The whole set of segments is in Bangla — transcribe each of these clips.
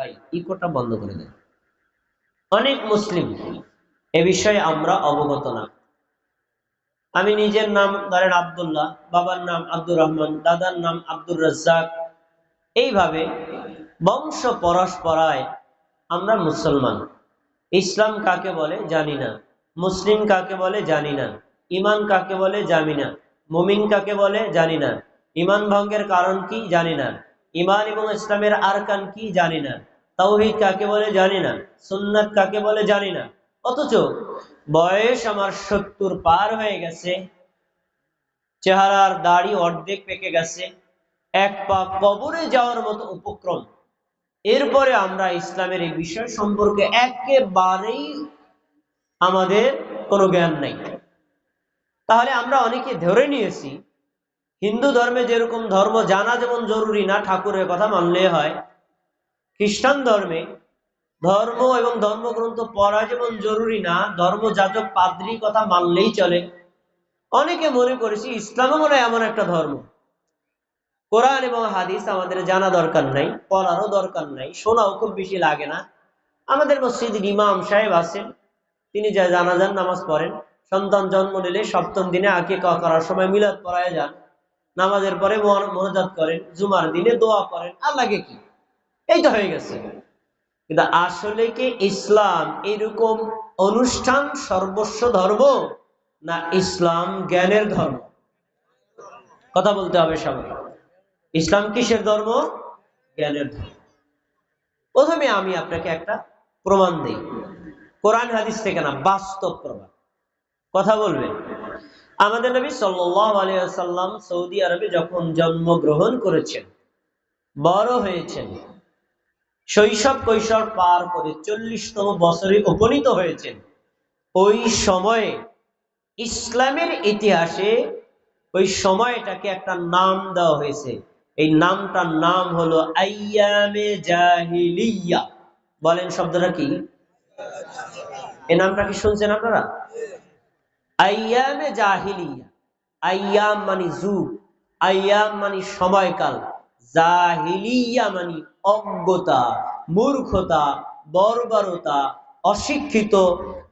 ভাই ইকোটা বন্ধ করে দেন। অনেক মুসলিম এ বিষয়ে আমরা অবগত না। আমি নিজের নাম ধরেন আব্দুল্লাহ, বাবার নাম আব্দুর রহমান, দাদার নাম আব্দুর রাজ্জাক, এইভাবে বংশ পরস্পরায় আমরা মুসলমান। ইসলাম কাকে বলে জানি না, মুসলিম কাকে বলে জানি না, ইমান কাকে বলে জানি না, মুমিন কাকে বলে জানি না, ইমান ভঙ্গের কারণ কি জানি না, ইমান এবং ইসলামের আরকান কি জানি না, তাওহীদ কাকে বলে জানি না, সুন্নাত কাকে বলে জানি না। অথচ বয়স আমার 70 পার হয়ে গেছে, চেহারার দাড়ি অর্ধেক পেকে গেছে, এক পা কবরে যাওয়ার মতো উপক্রম, এরপরে আমরা ইসলামের এই বিষয় সম্পর্কে একেবারেই আমাদের কোনো জ্ঞান নেই। তাহলে আমরা অনেকে ধরে নিয়েছি হিন্দু ধর্মে যেরকম ধর্ম জানা যেমন জরুরি না, ঠাকুরের কথা মানলে হয়, খ্রিস্টান ধর্মে ধর্ম এবং ধর্মগ্রন্থ পড়া যেমন জরুরি না, ধর্মযাজক পাদ্রী কথা মানলেই চলে। অনেকে মনে করেছি ইসলামও মনে হয় এমন একটা ধর্ম, কোরআন এবং হাদিস আমাদের জানা দরকার নাই, পড়ারও দরকার নাই, শোনাও খুব বেশি লাগে না। আমাদের মসজিদের ইমাম সাহেব আছেন, তিনি যা জানাজান নামাজ পড়েন, সন্তান জন্ম নিলে সপ্তম দিনে আকিকা করার সময় মিলাদ পড়ায় যান, নামাজের পরে মোনাজাত করেন, জুমার দিনে দোয়া করেন, আর লাগে কি? এই তো হয়ে গেছে। কিন্তু আসলে কি ইসলাম এরকম অনুষ্ঠান সর্বস্ব ধর্ম, না ইসলাম জ্ঞানের ধর্ম? কথা বলতে হবে সবাই। ইসলাম কিসের ধর্ম? জ্ঞানের ধর্ম। প্রথমে আমি আপনাকে একটা প্রমাণ দিই, কোরআন হাদিস থেকে না, বাস্তব প্রমাণ। কথা বলবেন। আমাদের নবী সাল্লাল্লাহু আলাইহি ওয়াসাল্লাম সৌদি আরবে যখন জন্মগ্রহণ করেছেন, বড় হয়েছেন, শৈশব কৈশোর পার করে 40তম বছরে উপনীত হয়েছেন, ওই সময়ে ইসলামের ইতিহাসে ওই সময়টাকে একটা নাম দেওয়া হয়েছে। এই নামটার নাম হলো আইয়ামে জাহিলিয়া। বলেন শব্দটা কি? এই নামটা কি শুনছেন আপনারা? আইয়ামে জাহিলিয়া। আইয়াম মানে যুগ, আইয়াম মানে সময়কাল, জাহিলিয়া মানে অজ্ঞতা, মূর্খতা, বর্বরতা, অশিক্ষিত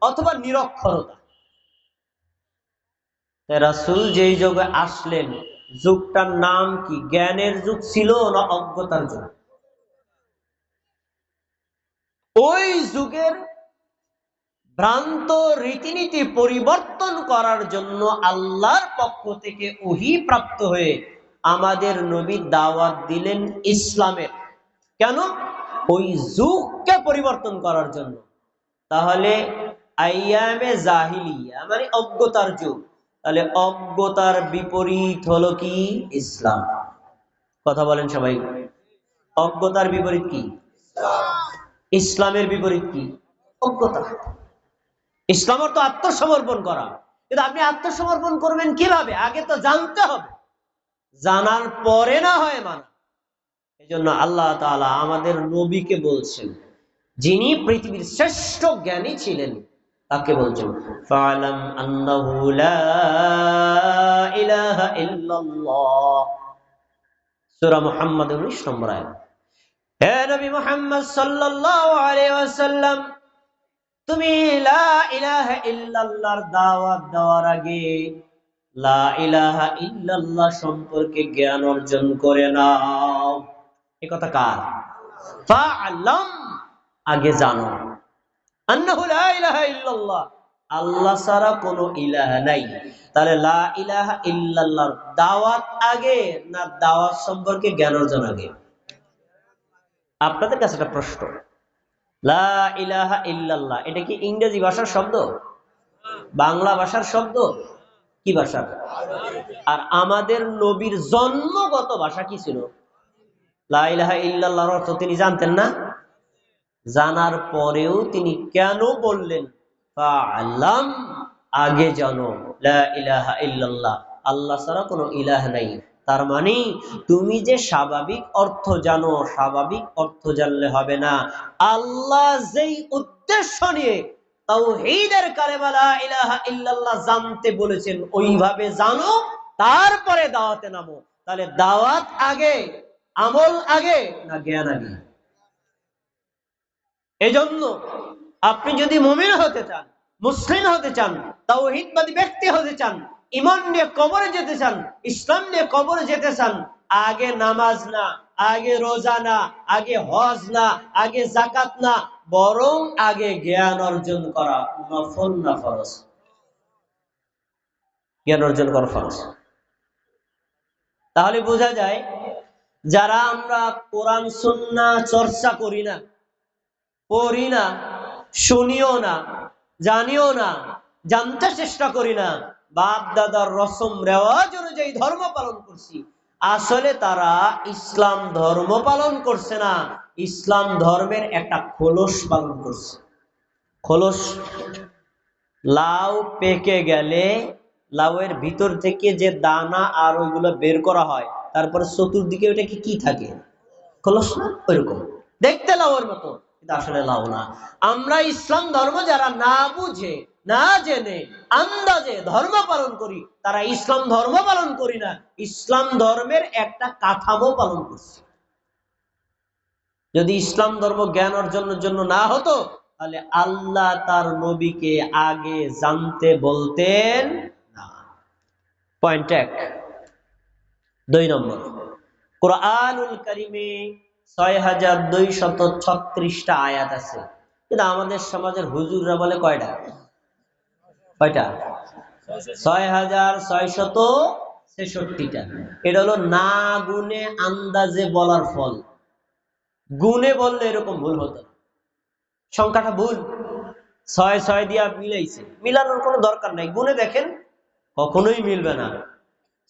অথবা নিরক্ষরতা। রাসূল যেই যুগে আসলেন, যুগটার নাম কি? জ্ঞানের যুগ ছিল না অজ্ঞতার যুগ? ওই যুগের ভ্রান্ত রীতিনীতি পরিবর্তন করার জন্য আল্লাহর পক্ষ থেকে ওহী প্রাপ্ত হয়ে আমাদের নবী দাওয়াত দিলেন ইসলামের। কেন? ওই যুগকে পরিবর্তন করার জন্য। তাহলে আইয়ামে জাহিলিয়া মানে অজ্ঞতার যুগ, তাহলে অজ্ঞতার বিপরীত হলো কি? ইসলাম। কথা বলেন সবাই। অজ্ঞতার বিপরীত কি? ইসলামের বিপরীত কি? অজ্ঞতা। ইসলাম অর্থ আত্মসমর্পণ করা, কিন্তু আপনি আত্মসমর্পণ করবেন কিভাবে? আগে তো জানতে হবে, জানার পরে না হয় মানা। এই জন্য আল্লাহ তাআলা আমাদের নবীকে বলছেন, যিনি পৃথিবীর শ্রেষ্ঠ জ্ঞানী ছিলেন, তাকে বলছেন ফালাম আন্নাহু লা ইলাহা ইল্লাল্লাহ। সূরা মুহাম্মদ 19 নম্বর আয়াত। হে নবী মুহাম্মদ সাল্লাল্লাহু আলাইহি ওয়াসাল্লাম, তুমি লা ইলাহা ইল্লাল্লাহর দাওয়াত দেওয়ার আগে লা ইলাহা ইল্লাল্লাহ সম্পর্কে জ্ঞান অর্জন করে নাও। এই কথা কার? ফা'লাম, আগে জানো, আন্নাহু লা ইলাহা ইল্লাল্লাহ, আল্লাহ ছাড়া কোনো ইলাহা নাই। তাহলে লা ইলাহা ইল্লাল্লাহর দাওয়াত আগে না দাওয়াত সম্পর্কে জ্ঞান অর্জন আগে? আপনাদের কাছে একটা প্রশ্ন, লা ইলাহা ইল্লাল্লাহ এটা কি ইংরেজি ভাষার শব্দ? বাংলা ভাষার শব্দ? কি ভাষা? আর আমাদের নবীর জন্মগত ভাষা কি ছিল? লা ইলাহা ইল্লাল্লাহর অর্থ তিনি জানতেন না? জানার পরেও তিনি কেন বললেন ফা'লাম, আগে জানো লা ইলাহা ইল্লাল্লাহ, আল্লাহ ছাড়া কোনো ইলাহ নাই। তার মানে তুমি যে স্বাভাবিক অর্থ জানো, স্বাভাবিক অর্থ জানলে হবে না। আল্লাহ যেই উদ্দেশ্য নিয়ে তাওহীদের কালেমা লা ইলাহা ইল্লাল্লাহ জানতে বলেছেন, ওইভাবে জানো, তারপরে দাওয়াতে নামো। তাহলে দাওয়াত আগে, আমল আগে না জ্ঞান আগে? এজন্য আপনি যদি মুমিন হতে চান, মুসলিম হতে চান, তাওহীদবাদী ব্যক্তি হতে চান, ঈমান নিয়ে কবরে যেতে চান, ইসলাম নিয়ে কবরে যেতে চান, আগে নামাজ না, আগে রোজা না, আগে হজ না, আগে যাকাত না, বরং আগে জ্ঞান অর্জন করা নফল না ফরজ? জ্ঞান অর্জন করা ফরজ। তাহলে বোঝা যায় যারা আমরা কোরআন সুন্নাহ চর্চা করি না, পড়ি না, শুনিও না, জানিও না, জানতে চেষ্টা করি না, বাপ দাদার রসম রেওয়াজ অনুযায়ী ধর্ম পালন করছি, আসলে তারা ইসলাম ধর্ম পালন করছে না, ইসলাম ধর্মের একটা খোলস পালন করছে। খোলস, লাউ পেকে গেলে লাউয়ের ভিতর থেকে যে দানা আর ওইগুলো বের করা হয়, তারপরে চতুর্দিকে ওটা কি থাকে? খোলস না? ওইরকম দেখতে লাউয়ের মতো, কিন্তু আসলে লাউ না। আমরা ইসলাম ধর্ম যারা না বুঝে, না জেনে, আন্দাজে ধর্ম পালন করি, তারা ইসলাম ধর্ম পালন করি না, ইসলাম ধর্মের একটা কাঠামো পালন করছি। যদি ইসলাম ধর্ম জ্ঞান অর্জনের জন্য না হতো, তাহলে আল্লাহ তার নবীকে আগে জানতে বলতেন না। পয়েন্ট 1। 2 নম্বর, কোরআনুল কারীমে 6236টা আয়াত আছে, কিন্তু আমাদের সমাজের হুজুররা বলে কয়টা? 6663টা। এটা হলো না গুনে আন্দাজে বলার ফল। গুনে বললে এরকম ভুল হতো না, সংখ্যাটা ভুল, 6 দিয়া মিলাইছে, মিলানোর কোনো দরকার নাই, গুনে দেখেন কখনোই মিলবে না।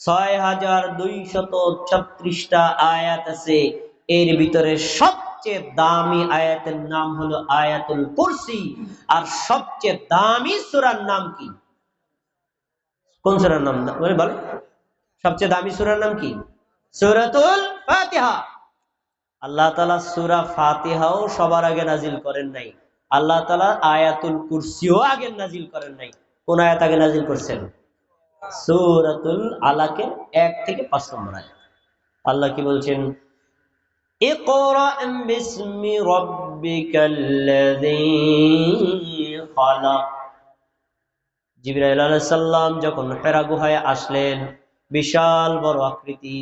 6236টা আয়াত আছে, এর ভিতরে সবচেয়ে দামি আয়াতের নাম হলো আয়াতুল কুরসি। আর সবচেয়ে দামি সূরার নাম কি? কোন সূরার নাম বলে? সবচেয়ে দামি সূরার নাম কি? সূরাতুল ফাতিহা। আল্লাহ তাআলা সূরা ফাতিহাও সবার আগে নাজিল করেন নাই, আল্লাহ তাআলা আয়াতুল কুরসিও আগে নাজিল করেন নাই। কোন আয়াত আগে নাজিল করছেন? সূরাতুল আলাকের 1 থেকে 5 নম্বর আয়াত। আল্লাহ কি বলছেন? ইকরা বিসমি রাব্বিকাল্লাযী খালাক। জিবরাইল আলাইহিস সালাম যখন হেরা গুহায় আসলেন, বিশাল বড় আকৃতি,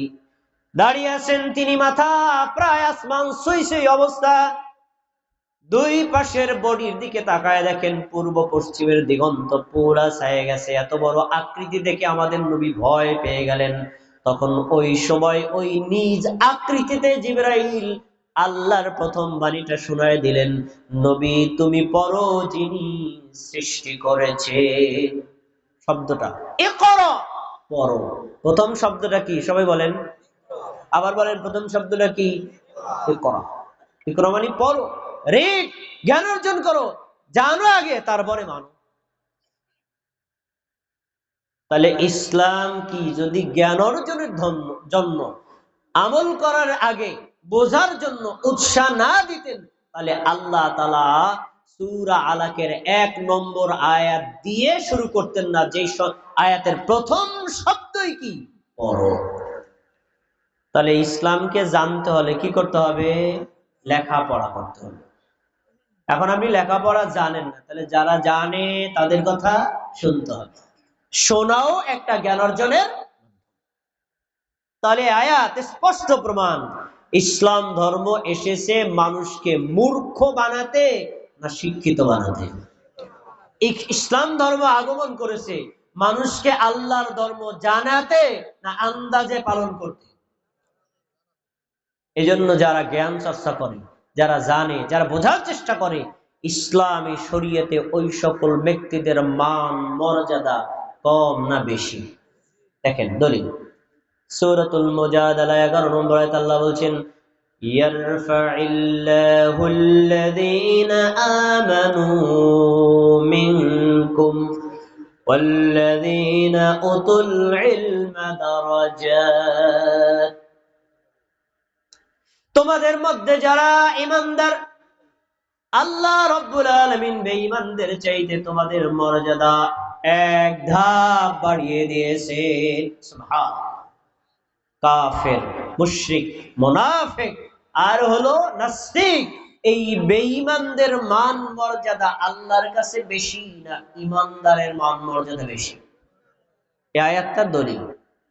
দাঁড়িয়ে আছেন তিনি, মাথা প্রায় আসমান ছুঁই অবস্থা। দুই পাশের বডির দিকে তাকায় দেখেন পূর্ব পশ্চিমের দিগন্ত পুরা ছায়ে গেছে। এত বড় আকৃতি দেখে আমাদের নবী ভয় পেয়ে গেলেন। তখন ওই সময় ওই নিজ আকৃতিতে জিবরাইল আল্লাহর প্রথম বাণীটা শোনায় দিলেন, নবী তুমি পড়ো যিনি সৃষ্টি করেছে। শব্দটা ইকরা, পড়ো। প্রথম শব্দটা কি? সবাই বলেন, আবার বলেন, প্রথম শব্দটা কি? ইকরা। ইকরা মানে পড়ো, রিড, জ্ঞান অর্জন করো, জানো আগে তারপরে মানো। তাহলে ইসলাম কি যদি জ্ঞান অর্জনের জন্য, আমল করার আগে বোঝার জন্য উৎসাহ না দিতেন, তাহলে আল্লাহ তাআলা সূরা আলাকের 1 নম্বর আয়াত দিয়ে শুরু করতেন না, যে আয়াতের প্রথম শব্দই কি? পড়ো। তাহলে ইসলামকে জানতে হলে কি করতে হবে? লেখাপড়া করতে হবে। এখন আপনি লেখাপড়া জানেন না, তাহলে যারা জানে তাদের কথা শুনতে হবে। শোনাও একটা জ্ঞান অর্জনের। তাহলে আয়াত স্পষ্ট প্রমাণ, ইসলাম ধর্ম এসেছে মানুষকে মূর্খ বানাতে না শিক্ষিত বানাতে? ইসলাম ধর্ম আগমন করেছে মানুষকে আল্লাহর ধর্ম জানাতে না আন্দাজে পালন করতে? এজন্য যারা জ্ঞান চর্চা করে, যারা জানে, যারা বোঝার চেষ্টা করে, ইসলামী শরীয়তে ওই সকল ব্যক্তিদের মান মর্যাদা কম না বেশি? দেখেন দলিল, সূরাতুল মুজাদালা 11 নম্বর আয়াতে আল্লাহ বলছেন, ইয়ারফাইল্লাহুল্লাযীনা আমানু মিনকুম ওয়াল্লাযীনা উতুল ইলমা দারাজাত। তোমাদের মধ্যে যারা ঈমানদার, আল্লাহ রাব্বুল আলামিন বেঈমানদের চাইতে তোমাদের মর্যাদা এক ধাপ বাড়িয়ে দিয়েছেন। সুবহানাল্লাহ। কাফের, মুশরিক, মুনাফিক আর হলো নাস্তিক, এই বেঈমানদের মান মর্যাদা আল্লাহর কাছে বেশি না ইমানদারের মান মর্যাদা বেশি? এই আয়াতটার দলিল।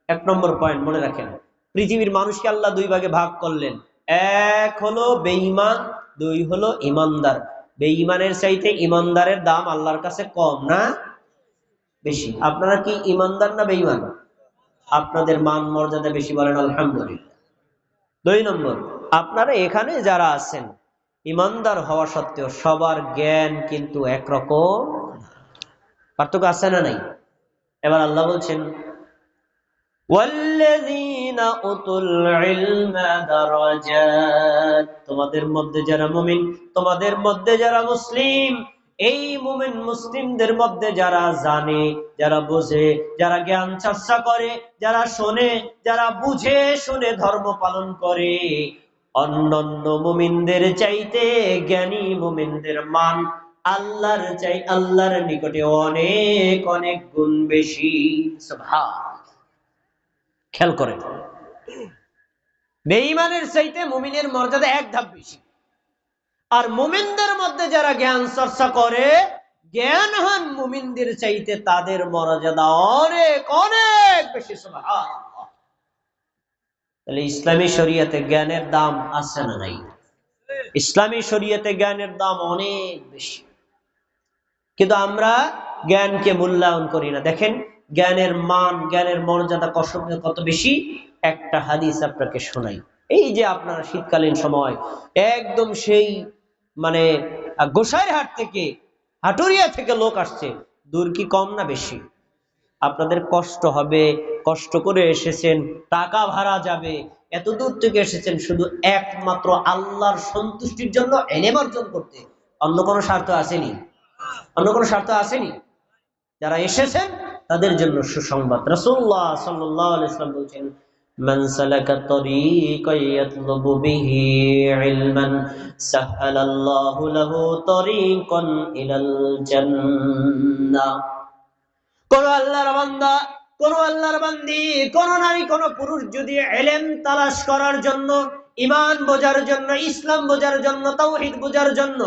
1 নম্বর পয়েন্ট মনে রাখেন, পৃথিবীর মানুষকে আল্লাহ 2 ভাগে ভাগ করলেন। 1 হলো বেঈমান, 2 হলো ইমানদার। বেঈমানের চাইতে ইমানদারের দাম আল্লাহর কাছে কম না বেশি? আপনারা কি ইমানদার না বেঈমান? আপনাদের মান মর্যাদা বেশি, বলেন আলহামদুলিল্লাহ। 2 নম্বর, আপনারা এখানে যারা আছেন ইমানদার হওয়া সত্ত্বেও সবার জ্ঞান কিন্তু একরকম, পার্থক্য আছে না নাই? এবার আল্লাহ বলছেন ওয়াল্লাযীনা উতুল ইলমা দারাজাত, তোমাদের মধ্যে যারা মুমিন, তোমাদের মধ্যে যারা মুসলিম, এই মুমিন মুসলিমদের মধ্যে যারা জানে, যারা বোঝে, যারা জ্ঞান চর্চা করে, যারা শোনে, যারা বুঝে শুনে ধর্ম পালন করে, অন্যান্য মুমিনদের চাইতে জ্ঞানী মুমিনদের মান আল্লাহর নিকটে অনেক অনেক গুণ বেশি। সুবহান। খেয়াল করেন, বেঈমানের চাইতে মুমিনের মর্যাদা 1 ধাপ বেশি। আর মুমিনদের মধ্যে যারা জ্ঞান চর্চা করে, জ্ঞানহান মুমিনদের চাইতে তাদের মর্যাদা অনেক অনেক বেশি। সুবহানাল্লাহ। তাহলে ইসলামী শরীয়তে জ্ঞানের দাম আছে না নাই? ইসলামী শরীয়তে জ্ঞানের দাম অনেক বেশি, কিন্তু আমরা জ্ঞানকে মূল্যায়ন করি না। দেখেন জ্ঞানের মান, জ্ঞানের মর্যাদা কত বেশি। একটা হাদিস আপনাকে শোনাই। এই যে আপনারা শীতকালীন সময় একদম সেই মানে গোসাইরহাট থেকে, হাটুরিয়া থেকে লোক আসছে, দূর কি কম না বেশি? আপনাদের কষ্ট হবে, কষ্ট করে এসেছেন, টাকা ভাড়া যাবে, এত দূর থেকে এসেছেন শুধু একমাত্র আল্লাহর সন্তুষ্টির জন্য ইলম অর্জন করতে। অন্য কোনো স্বার্থ আসেনি, অন্য কোনো স্বার্থ আসেনি। যারা এসেছেন তাদের জন্য সুসংবাদ। রাসূলুল্লাহ সাল্লাল্লাহু আলাইহি ওয়াসাল্লাম বলেছেন, মান সালাকা তরিকান ইয়াতলুবু বিহি ইলমান সাহালাল্লাহু লাহু তরিকান ইলাল জান্নাহ। কোন আল্লাহর বান্দা, কোন আল্লাহর বান্দি, কোন নারী, কোন পুরুষ যদি ইলম তালাশ করার জন্য, ঈমান বোঝার জন্য, ইসলাম বোঝার জন্য, তাওহীদ বোঝার জন্য,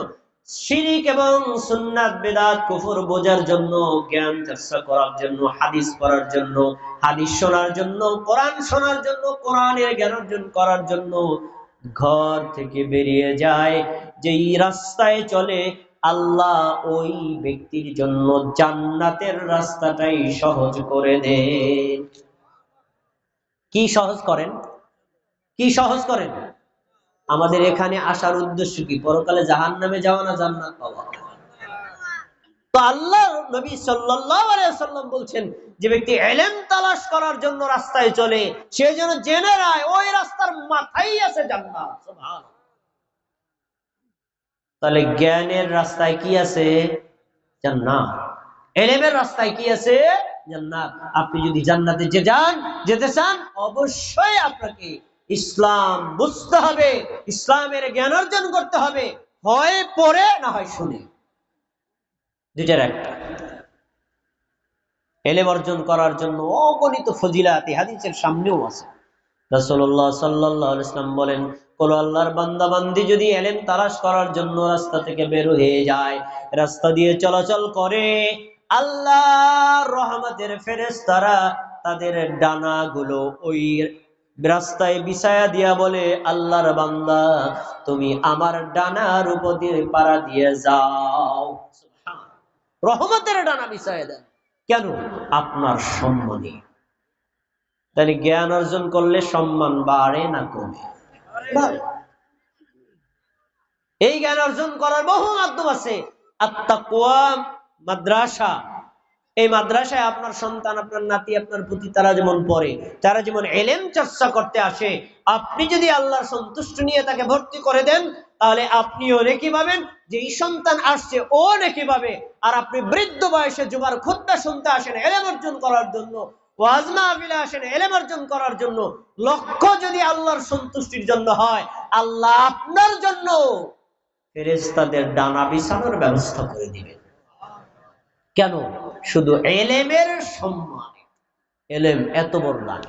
শিরক এবং সুন্নাত বিদআত কুফর বোঝার জন্য, জ্ঞান চর্চা করার জন্য, হাদিস পড়ার জন্য, হাদিস শোনার জন্য, কোরআন শোনার জন্য, কোরআনের জ্ঞান অর্জন করার জন্য ঘর থেকে বেরিয়ে যায়, যেই রাস্তায় চলে, আল্লাহ ওই ব্যক্তির জন্য জান্নাতের রাস্তাটাই সহজ করে দেন। কি সহজ করেন? কি সহজ করেন? আমাদের এখানে আসার উদ্দেশ্য কি? পরকালে জাহান্নামে যাওয়া না জান্নাত পাওয়া? তো আল্লাহ নবী সাল্লাল্লাহু আলাইহি ওয়াসাল্লাম বলছেন, যে ব্যক্তি ইলম তালাশ করার জন্য রাস্তায় চলে, সে যেন জেনে রায় ওই রাস্তার মাথায় আছে জান্নাত। সুবহানাল্লাহ। তাহলে জ্ঞানের রাস্তায় কি আছে? জান্নাত। ইলমের রাস্তায় কি আছে? জান্নাত। আপনি যদি জান্নাতে যেতে চান, অবশ্যই আপনাকে ইসলাম বুঝতে হবে, ইসলামের জ্ঞান অর্জন করতে হবে, হয় পড়ে না হয় শুনে, দুইটার একটা। ইলম অর্জন করার জন্য অগণিত ফজিলাত হাদিসের সামনেও আছে। রাসূলুল্লাহ সাল্লাল্লাহু আলাইহি ওয়াসাল্লাম বলেন, কোন আল্লাহর বান্দা বান্দি যদি ইলম তালাশ করার জন্য রাস্তা থেকে বের হয়ে যায়, রাস্তা দিয়ে চলাচল করে, আল্লাহর রহমতের ফেরেশতারা তাদের ডানাগুলো ওই রাস্তায় বিছায়া দিয়া বলে, আল্লাহর বান্দা তুমি আমার ডানার উপর দিয়ে পাড়া দিয়ে যাও। সুবহানাল্লাহ। রহমতের ডানা বিছায়া দেন। কেন? আপনার সম্মানে। তাহলে জ্ঞান অর্জন করলে সম্মান বাড়ে না কমে? বাড়ে। এই জ্ঞান অর্জন করার বহু মাধ্যম আছে। আত-তাকওয়া মাদ্রাসা, এই মাদ্রাসায় আপনার সন্তান, আপনার নাতি, আপনার পুতি তারা যেমন পড়ে, তারা যেমন ইলম চর্চা করতে আসে, আপনি যদি আল্লাহর সন্তুষ্টি নিয়ে তাকে ভর্তি করে দেন, তাহলে আপনিও নেকি পাবেন, যে এই সন্তান আসছে ও নেকি পাবে। আর আপনি বৃদ্ধ বয়সে জুমার খুতবা শুনতে আসেন ইলম অর্জন করার জন্য, ওয়াজ মাহফিলে আসেন ইলম অর্জন করার জন্য, লক্ষ্য যদি আল্লাহর সন্তুষ্টির জন্য হয়, আল্লাহ আপনার জন্য ফেরেশতাদের ডানা বিছানোর ব্যবস্থা করে দিবেন। কেন? শুধু ইলমের সম্মান। ইলম এত বড় দান,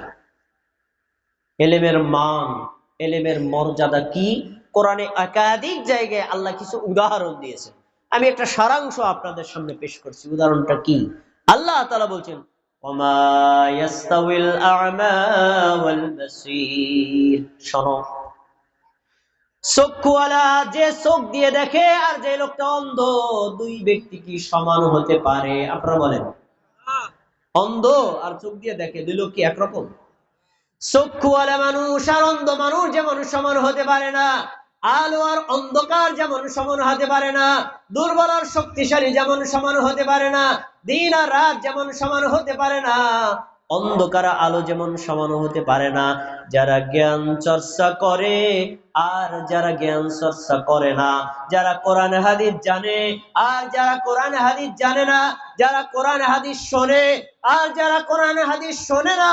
ইলমের মান, ইলমের মর্যাদা কি কোরআনে একাধিক জায়গায় আল্লাহ কিছু উদাহরণ দিয়েছেন। আমি একটা সারাংশ আপনাদের সামনে পেশ করছি। উদাহরণটা কি? আল্লাহ তাআলা বলছেন, ওয়ামা ইয়াস্তাউিল আ'মা ওয়াল বাসীর। শোনো, চক্ষুওয়ালা যে চোখ দিয়ে দেখে আর যে লোকটা অন্ধ, দুই ব্যক্তি কি সমান হতে পারে? আপনারা বলেন। অন্ধ আর চোখ দিয়ে দেখে, দুই লোক কি একরকম? চক্ষুওয়ালা মানুষ আর অন্ধ মানুষ যেমন সমান হতে পারে না, আলো আর অন্ধকার যেমন সমান হতে পারে না, দুর্বল আর শক্তিশালী যেমন সমান হতে পারে না, দিন আর রাত যেমন সমান হতে পারে না, অন্ধকার আলো যেমন সমান হতে পারে না। যারা জ্ঞান চর্চা করে আর যারা জ্ঞান চর্চা করে না, যারা কোরআন হাদিস জানে আর যারা কোরআন হাদিস জানে না, যারা কোরআন হাদিস শোনে আর যারা কোরআন হাদিস শোনে না,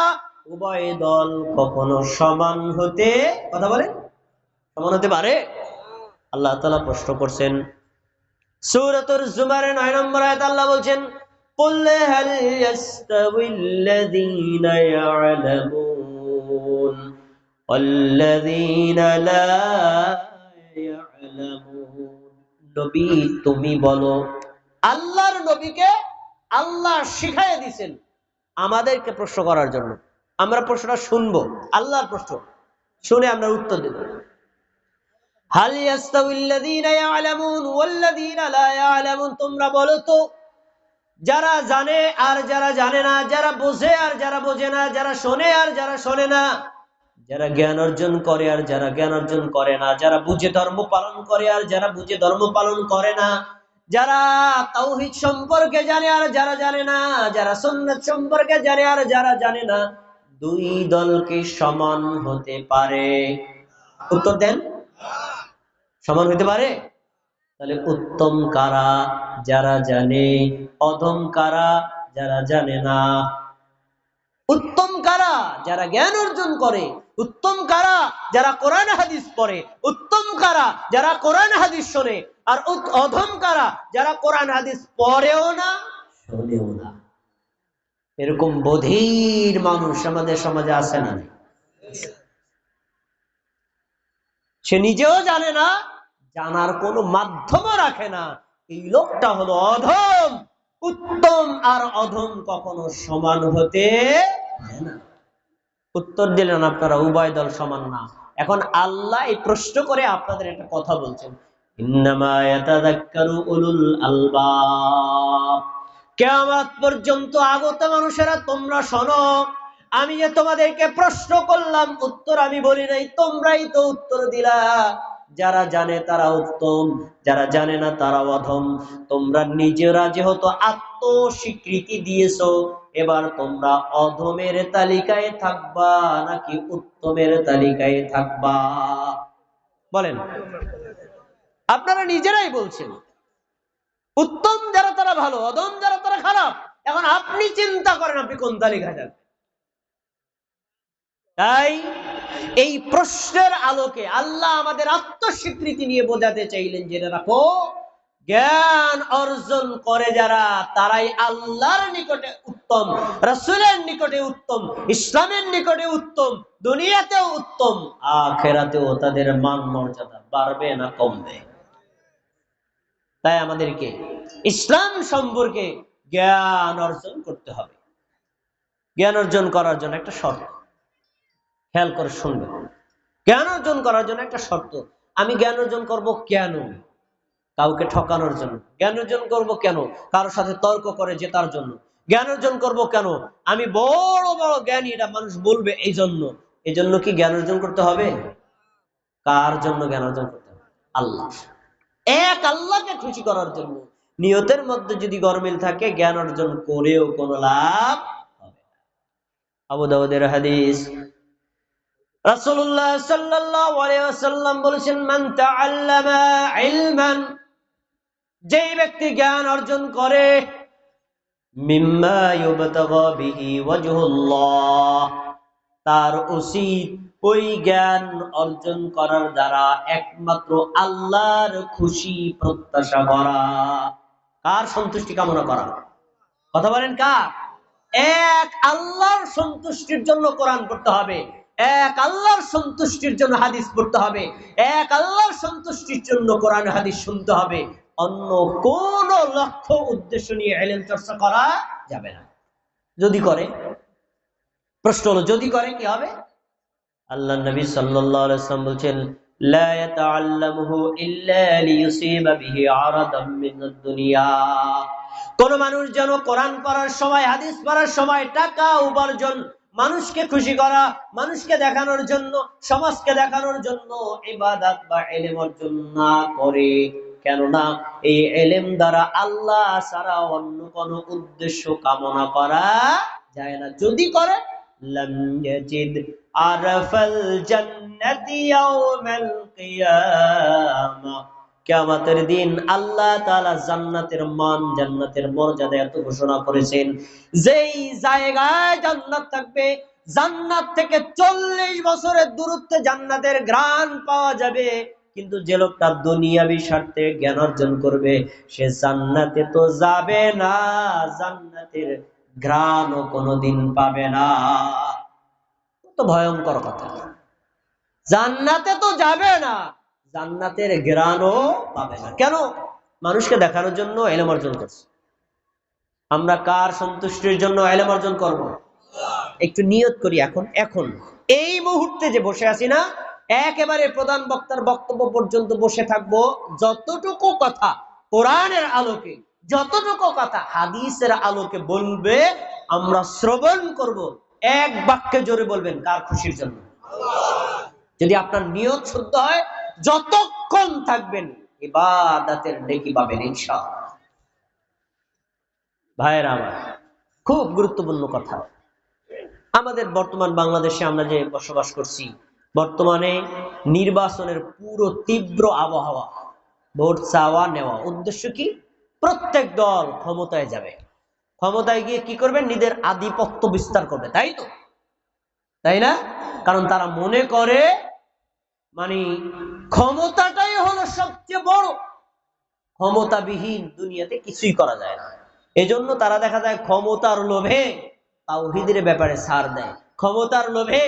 উভয় দল কখনো সমান হতে, কথা বলে, সমান হতে পারে? আল্লাহ তাআলা প্রশ্ন করছেন সূরাতুল জুমারের 9 নম্বর আয়াত। আল্লাহ বলছেন, কুল হাল ইয়াস্তাবিল্লাযীনা ইয়া'লামুন ওয়াল্লাযীনা লা ইয়া'লামুন। নবী তুমি বলো। আল্লাহর নবীকে আল্লাহ শিখাইয়া দিয়েছেন আমাদেরকে প্রশ্ন করার জন্য। আমরা প্রশ্নটা শুনবো, আল্লাহর প্রশ্ন শুনে আমরা উত্তর দেব। হাল ইয়াস্তাবিল্লাযীনা ইয়া'লামুন ওয়াল্লাযীনা লা ইয়া'লামুন। তোমরা বলো তো, যারা জানে আর যারা জানে না, যারা বোঝে আর যারা বোঝে না, যারা শোনে আর যারা শোনে না, যারা জ্ঞান অর্জন করে আর যারা জ্ঞান অর্জন করে না, যারা বুঝে ধর্ম পালন করে আর যারা বুঝে ধর্ম পালন করে না, যারা তাওহীদ সম্পর্কে জানে আর যারা জানে না, যারা সুন্নাত সম্পর্কে জানে আর যারা জানে না, দুই দল কি সমান হতে পারে? উত্তর দেন। সমান হতে পারে? তাহলে উত্তম কারা? যারা জানে। অধম কারা? যারা জানে না। উত্তম কারা? যারা জ্ঞান অর্জন করে। উত্তম কারা? যারা কোরআন হাদিস পড়ে। উত্তম কারা? যারা কোরআন হাদিস শোনে। আর অধম কারা? যারা কোরআন হাদিস পড়েও না, শোনেও না। এরকম বধির মানুষ আমাদের সমাজে আছে না? সে নিজেও জানে না, জানার কোনো মাধ্যমও রাখে না। এই লোকটা হলো অধম। উত্তম আর অধম কখনো সমান হতে পারে না। উত্তর দিলেন আপনারা, উভয় দল সমান না। এখন আল্লাহ এই প্রশ্ন করে আপনাদের একটা কথা বলছেন, ইন্নামা ইয়াতাযাক্কারু উলুল আলবাব। কিয়ামত পর্যন্ত আগত মানুষেরা তোমরা শোনো, আমি যে তোমাদেরকে প্রশ্ন করলাম উত্তর আমি বলি নাই, তোমরাই তো উত্তর দিলা। যারা জানে তারা উত্তম, যারা জানে না তারা অধম। তোমরা নিজেরা যেহেতু আত্মস্বীকৃতি দিয়েছো, এবার তোমরা অধমের তালিকায় থাকবা নাকি উত্তমের তালিকায় থাকবা? বলেন। আপনারা নিজেরাই বলছেন উত্তম যারা তারা ভালো, অধম যারা তারা খারাপ। এখন আপনি চিন্তা করেন আপনি কোন তালিকায় যাবেন। তাই এই প্রশ্নের আলোকে আল্লাহ আমাদের আত্মস্বীকৃতি নিয়ে বোঝাতে চাইলেন, জেনে রাখো, জ্ঞান অর্জন করে যারা, তারাই আল্লাহর নিকটে উত্তম, রাসূলের নিকটে উত্তম, ইসলামের নিকটে উত্তম, দুনিয়াতেও উত্তম, আখিরাতেও তাদের মান মর্যাদা বাড়বে না কমবে। তাই আমাদেরকে ইসলাম সম্পর্কে জ্ঞান অর্জন করতে হবে। জ্ঞান অর্জন করার জন্য একটা শর্ত, খেয়াল করে শুনবেন। জ্ঞান অর্জন করার জন্য একটা শর্ত। আমি জ্ঞান অর্জন করব কেন? কাউকে ঠকানোর জন্য। জ্ঞান অর্জন করব কেন? কারোর সাথে তর্ক করে জেতার জন্য। জ্ঞান অর্জন করব কেন? আমি বড় বড় জ্ঞানী, এটা মানুষ বলবে এই জন্য। এই জন্য কি জ্ঞান অর্জন করতে হবে? কার জন্য জ্ঞান অর্জন করতে হবে? আল্লাহ, এক আল্লাহকে খুশি করার জন্য। নিয়তের মধ্যে যদি গরমিল থাকে, জ্ঞান অর্জন করেও কোনো লাভ হবে না। আবু দাউদের হাদিস, রাসূলুল্লাহ সাল্লাল্লাহু আলাইহি ওয়াসাল্লাম বলেছেন, মান তাআল্লামা ইলমান, যে ব্যক্তি জ্ঞান অর্জন করে, মিম্মা ইউবতাগা বিহি ওয়াজহুল্লাহ, তার উচিত ওই জ্ঞান অর্জন করার দ্বারা একমাত্র আল্লাহর খুশি প্রত্যাশা করা। কার সন্তুষ্টি কামনা করা? কথা বলেন কার? এক আল্লাহর সন্তুষ্টির জন্য কোরআন পড়তে হবে, এক আল্লাহর সন্তুষ্টির জন্য হাদিস পড়তে হবে, এক আল্লাহর সন্তুষ্টির জন্য কোরআন হাদিস শুনতে হবে, অন্য কোন লক্ষ্য উদ্দেশ্য নিয়ে ইলম চর্চা করা যাবে না। যদি করে, প্রশ্ন হলো যদি করে কি হবে? আল্লাহ নবী সাল্লাল্লাহু আলাইহি ওয়াসাল্লাম বলেন, লা ইয়াতাআল্লামুহু ইল্লা লিইউসিবা বিহি আরাদাম মিনাদ দুনিয়া। কোন মানুষ যেন কোরআন পড়ার সময়, হাদিস পড়ার সময় টাকা উপার্জন, মানুষকে খুশি করা, মানুষকে দেখানোর জন্য, সমাজকে দেখানোর জন্য ইবাদত বা ইলম অর্জন না করে। কেননা এই ইলম দ্বারা আল্লাহ ছাড়া অন্য কোনো উদ্দেশ্য কামনা করা যায় না। যদি করে, লাম ইয়াজিদ আরফাল জান্নাতি ইয়াউমাল কিয়ামা, কিয়ামতের দিন আল্লাহ তাআলা জান্নাতের মান, জান্নাতের মর্যাদা এত ঘোষণা করেছেন, যেই জায়গায় জান্নাত থাকবে, জান্নাত থেকে 40 বছরের দূরত্বে জান্নাতের ঘ্রাণ পাওয়া যাবে। কিন্তু যে লোকটা দুনিয়াবি স্বার্থে জ্ঞান অর্জন করবে, সে জান্নাতে তো যাবে না, জান্নাতের ঘ্রাণও কোনোদিন পাবে না। কত ভয়ঙ্কর কথা! জান্নাতে তো যাবে না, জান্নাতের ঘ্রাণও পাবে না। কেন? মানুষকে দেখানোর জন্য ইলম অর্জন করছে। আমরা কার সন্তুষ্টির জন্য ইলম অর্জন করব? একটু নিয়ত করি। এখন এই মুহূর্তে যে বসে আছি না, একেবারে প্রধান বক্তার বক্তব্য পর্যন্ত বসে থাকবো, যতটুকু কথা কোরআনের আলোকে, যতটুকু কথা হাদিসের আলোকে বলবে, আমরা শ্রবণ করব। এক বাক্যে জোরে বলবেন, কার খুশির জন্য? যদি আপনার নিয়ত শুদ্ধ হয়, যতক্ষণ থাকবেন ইবাদতের নেকি পাবেন ইনশাআল্লাহ। ভাইয়েরা আমার, খুব গুরুত্বপূর্ণ কথা। আমাদের বর্তমান বাংলাদেশে আমরা যে বসবাস করছি, বর্তমানে নির্বাচনের পুরো তীব্র আবহাওয়া, ভোট চাওয়া নেওয়া। উদ্দেশ্য কি? প্রত্যেক দল ক্ষমতায় যাবে, ক্ষমতায় গিয়ে কি করবে? নিজের আধিপত্য বিস্তার করবে, তাই তো? তাই না? কারণ তারা মনে করে মানে ক্ষমতাটাই হলো সবচেয়ে বড়, ক্ষমতাবিহীন দুনিয়াতে কিছুই করা যায় না। এজন্য তারা দেখা যায় ক্ষমতার লোভে তাওহীদের ব্যাপারে ছাড় দেয়, ক্ষমতার লোভে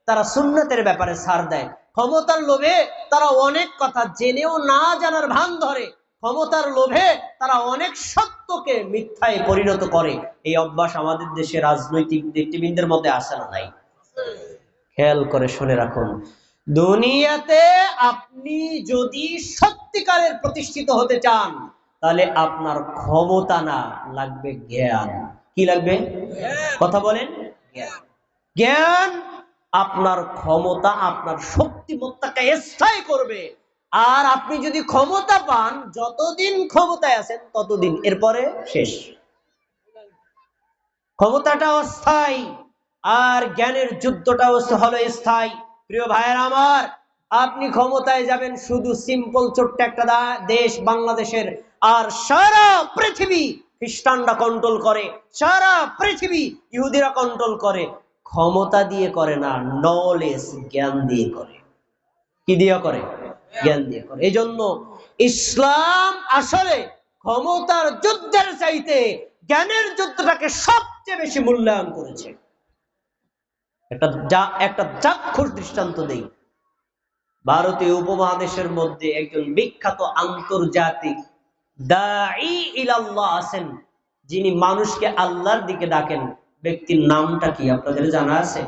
তারা সুন্নাতের ব্যাপারে ছাড় দেয়, ক্ষমতার লোভে তারা অনেক কথা জেনেও না জানার ভান ধরে, ক্ষমতার লোভে তারা অনেক সত্যকে মিথ্যায় পরিণত করে। এই অভ্যাস আমাদের দেশে রাজনৈতিক নেতৃবৃন্দের মধ্যে আসে না? নাই? খেয়াল করে শুনে রাখুন, দুনিয়াতে আপনি যদি সত্যিকারের প্রতিষ্ঠিত হতে চান, তাহলে আপনার ক্ষমতা না, লাগবে জ্ঞান। কি লাগবে? কথা বলেন। জ্ঞান। জ্ঞান আপনার ক্ষমতা, আপনার শক্তিমত্তাকে স্থায়ী করবে। আর আপনি যদি ক্ষমতা পান, যতদিন ক্ষমতায় আছেন ততদিন, এরপরে শেষ। ক্ষমতাটা অস্থায়ী, আর জ্ঞানের যুদ্ধটা হলো স্থায়ী। প্রিয় ভাইয়েরা আমার, আপনি ক্ষমতায় যাবেন শুধু সিম্পল ছোট্ট একটা দেশ বাংলাদেশের, আর সারা পৃথিবী খ্রিস্টানরা কন্ট্রোল করে, সারা পৃথিবী ইহুদিরা কন্ট্রোল করে। ক্ষমতা দিয়ে করে না, নলেজ, জ্ঞান দিয়ে করে। কি দিয়ে করে? জ্ঞান দিয়ে করে। এই জন্য ইসলাম আসলে ক্ষমতার যুদ্ধের চাইতে জ্ঞানের যুদ্ধটাকে সবচেয়ে বেশি মূল্যায়ন করেছে। একটা চাক্ষুষ দৃষ্টান্ত দেই। ভারতীয় উপমহাদেশের মধ্যে একজন বিখ্যাত আন্তর্জাতিক দাঈ ইলাল্লাহ আছেন, যিনি মানুষকে আল্লাহর দিকে ডাকেন। ব্যক্তির নামটা কি আপনাদের জানা আছে?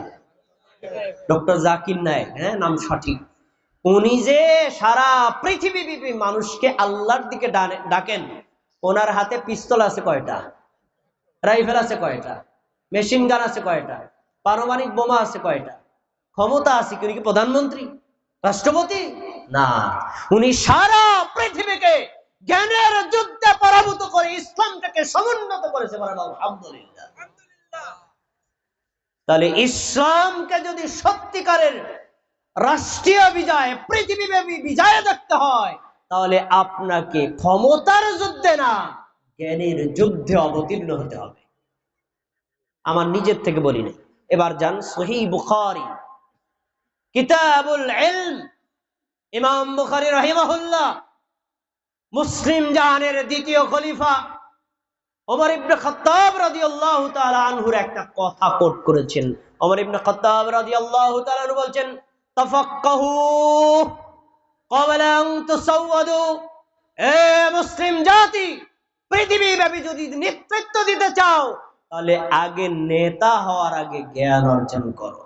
ডক্টর জাকির নায়েক। হ্যাঁ, নাম সঠিক। উনি যে সারা পৃথিবীব্যাপী মানুষকে আল্লাহর দিকে ডাকেন। ওনার হাতে পিস্তল আছে কয়টা? রাইফেল আছে কয়টা? মেশিন গান আছে কয়টা? পারমাণবিক বোমা আছে কয়টা? ক্ষমতা আছে কি? উনি কি প্রধানমন্ত্রী, রাষ্ট্রপতি? না, উনি সারা পৃথিবীকে জ্ঞানের যুদ্ধে পরাভূত করে ইসলামটাকে সমুন্নত করেছে। আলহামদুলিল্লাহ। তাহলে ইসলামকে যদি সত্যিকারের রাষ্ট্রীয় বিজয়, পৃথিবীব্যাপী বিজয় দেখতে হয়, তাহলে আপনাকে ক্ষমতার যুদ্ধে না, জ্ঞানের যুদ্ধে অবতীর্ণ হতে হবে। আমার নিজের থেকে বলি না। এবার যান সহিহ বুখারী, কিতাবুল ইলম। ইমাম বুখারী রাহিমাহুল্লাহ মুসলিম জাহানের দ্বিতীয় খলিফা ওমর ইবনে খাত্তাব রাদিয়াল্লাহু তাআলা আনহুর একটা কথা কোট করেছেন। ওমর ইবনে খাত্তাব রাদিয়াল্লাহু তাআলা আনহু বলছেন, তাফাক্কাহু ক্বাবলা আন তুসাওয়াদু। এ মুসলিম জাতি, পৃথিবীব্যাপী যদি নেতৃত্ব দিতে চাও তাহলে আগে নেতা হওয়ার আগে জ্ঞান অর্জন করো।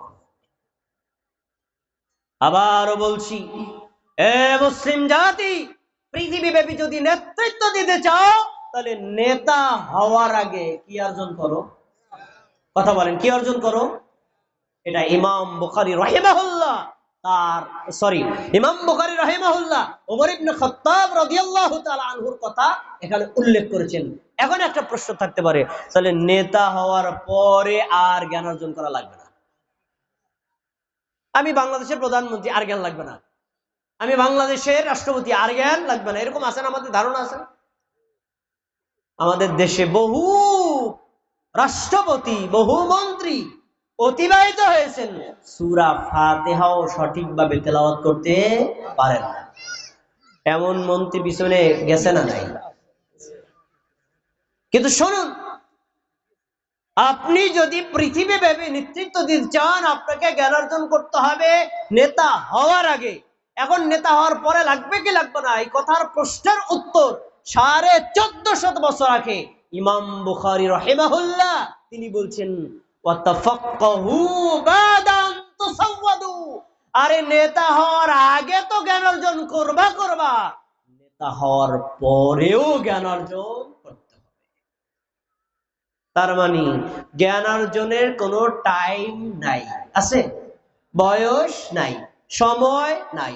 আবারও বলছি, এ মুসলিম জাতি, পৃথিবীব্যাপী যদি নেতৃত্ব দিতে চাও তাহলে নেতা হওয়ার আগে কি অর্জন করো? কথা বলেন, কি অর্জন করো? এটা ইমাম বুখারী রাহিমাহুল্লাহ ইমাম বুখারী রাহিমাহুল্লাহ ওমর ইবনে খাত্তাব রাদিয়াল্লাহু তাআলা আনহুর কথা এখানে উল্লেখ করেছেন। এখন একটা প্রশ্ন থাকতে পারে, তাহলে নেতা হওয়ার পরে আর জ্ঞান অর্জন করা লাগবে না? আমি বাংলাদেশের প্রধানমন্ত্রী, আর জ্ঞান লাগবে না? আমি বাংলাদেশের রাষ্ট্রপতি, আর জ্ঞান লাগবে না? এরকম আছে না? আমাদের ধারণা আছে। আমাদের দেশে বহু রাষ্ট্রপতি, বহু মন্ত্রী অতিবাহিত হয়েছেন, সূরা ফাতিহাও সঠিকভাবে তেলাওয়াত করতে পারেন না। এমন মন্ত্রী পিছনে গেছে না নাই? কিন্তু শুনুন, আপনি যদি পৃথিবীব্যাপী নেতৃত্ব দিতে চান, আপনাকে জ্ঞান অর্জন করতে হবে নেতা হওয়ার আগে। এখন নেতা হওয়ার পরে লাগবে কি লাগবে না, এই কথার প্রশ্নের উত্তর 1450 বছর আগে ইমাম বুখারী রাহিমাহুল্লাহ তিনি বলছেন, ওয়াতাফাক্কাহু বাদা আন তুসাওয়াদু। আরে নেতা হওয়ার আগে তো জ্ঞান অর্জন করবা, নেতা হওয়ার পরেও জ্ঞান অর্জন করতে হবে। তার মানে জ্ঞান অর্জনের কোনো টাইম নাই, আছে? বয়স নাই, সময় নাই।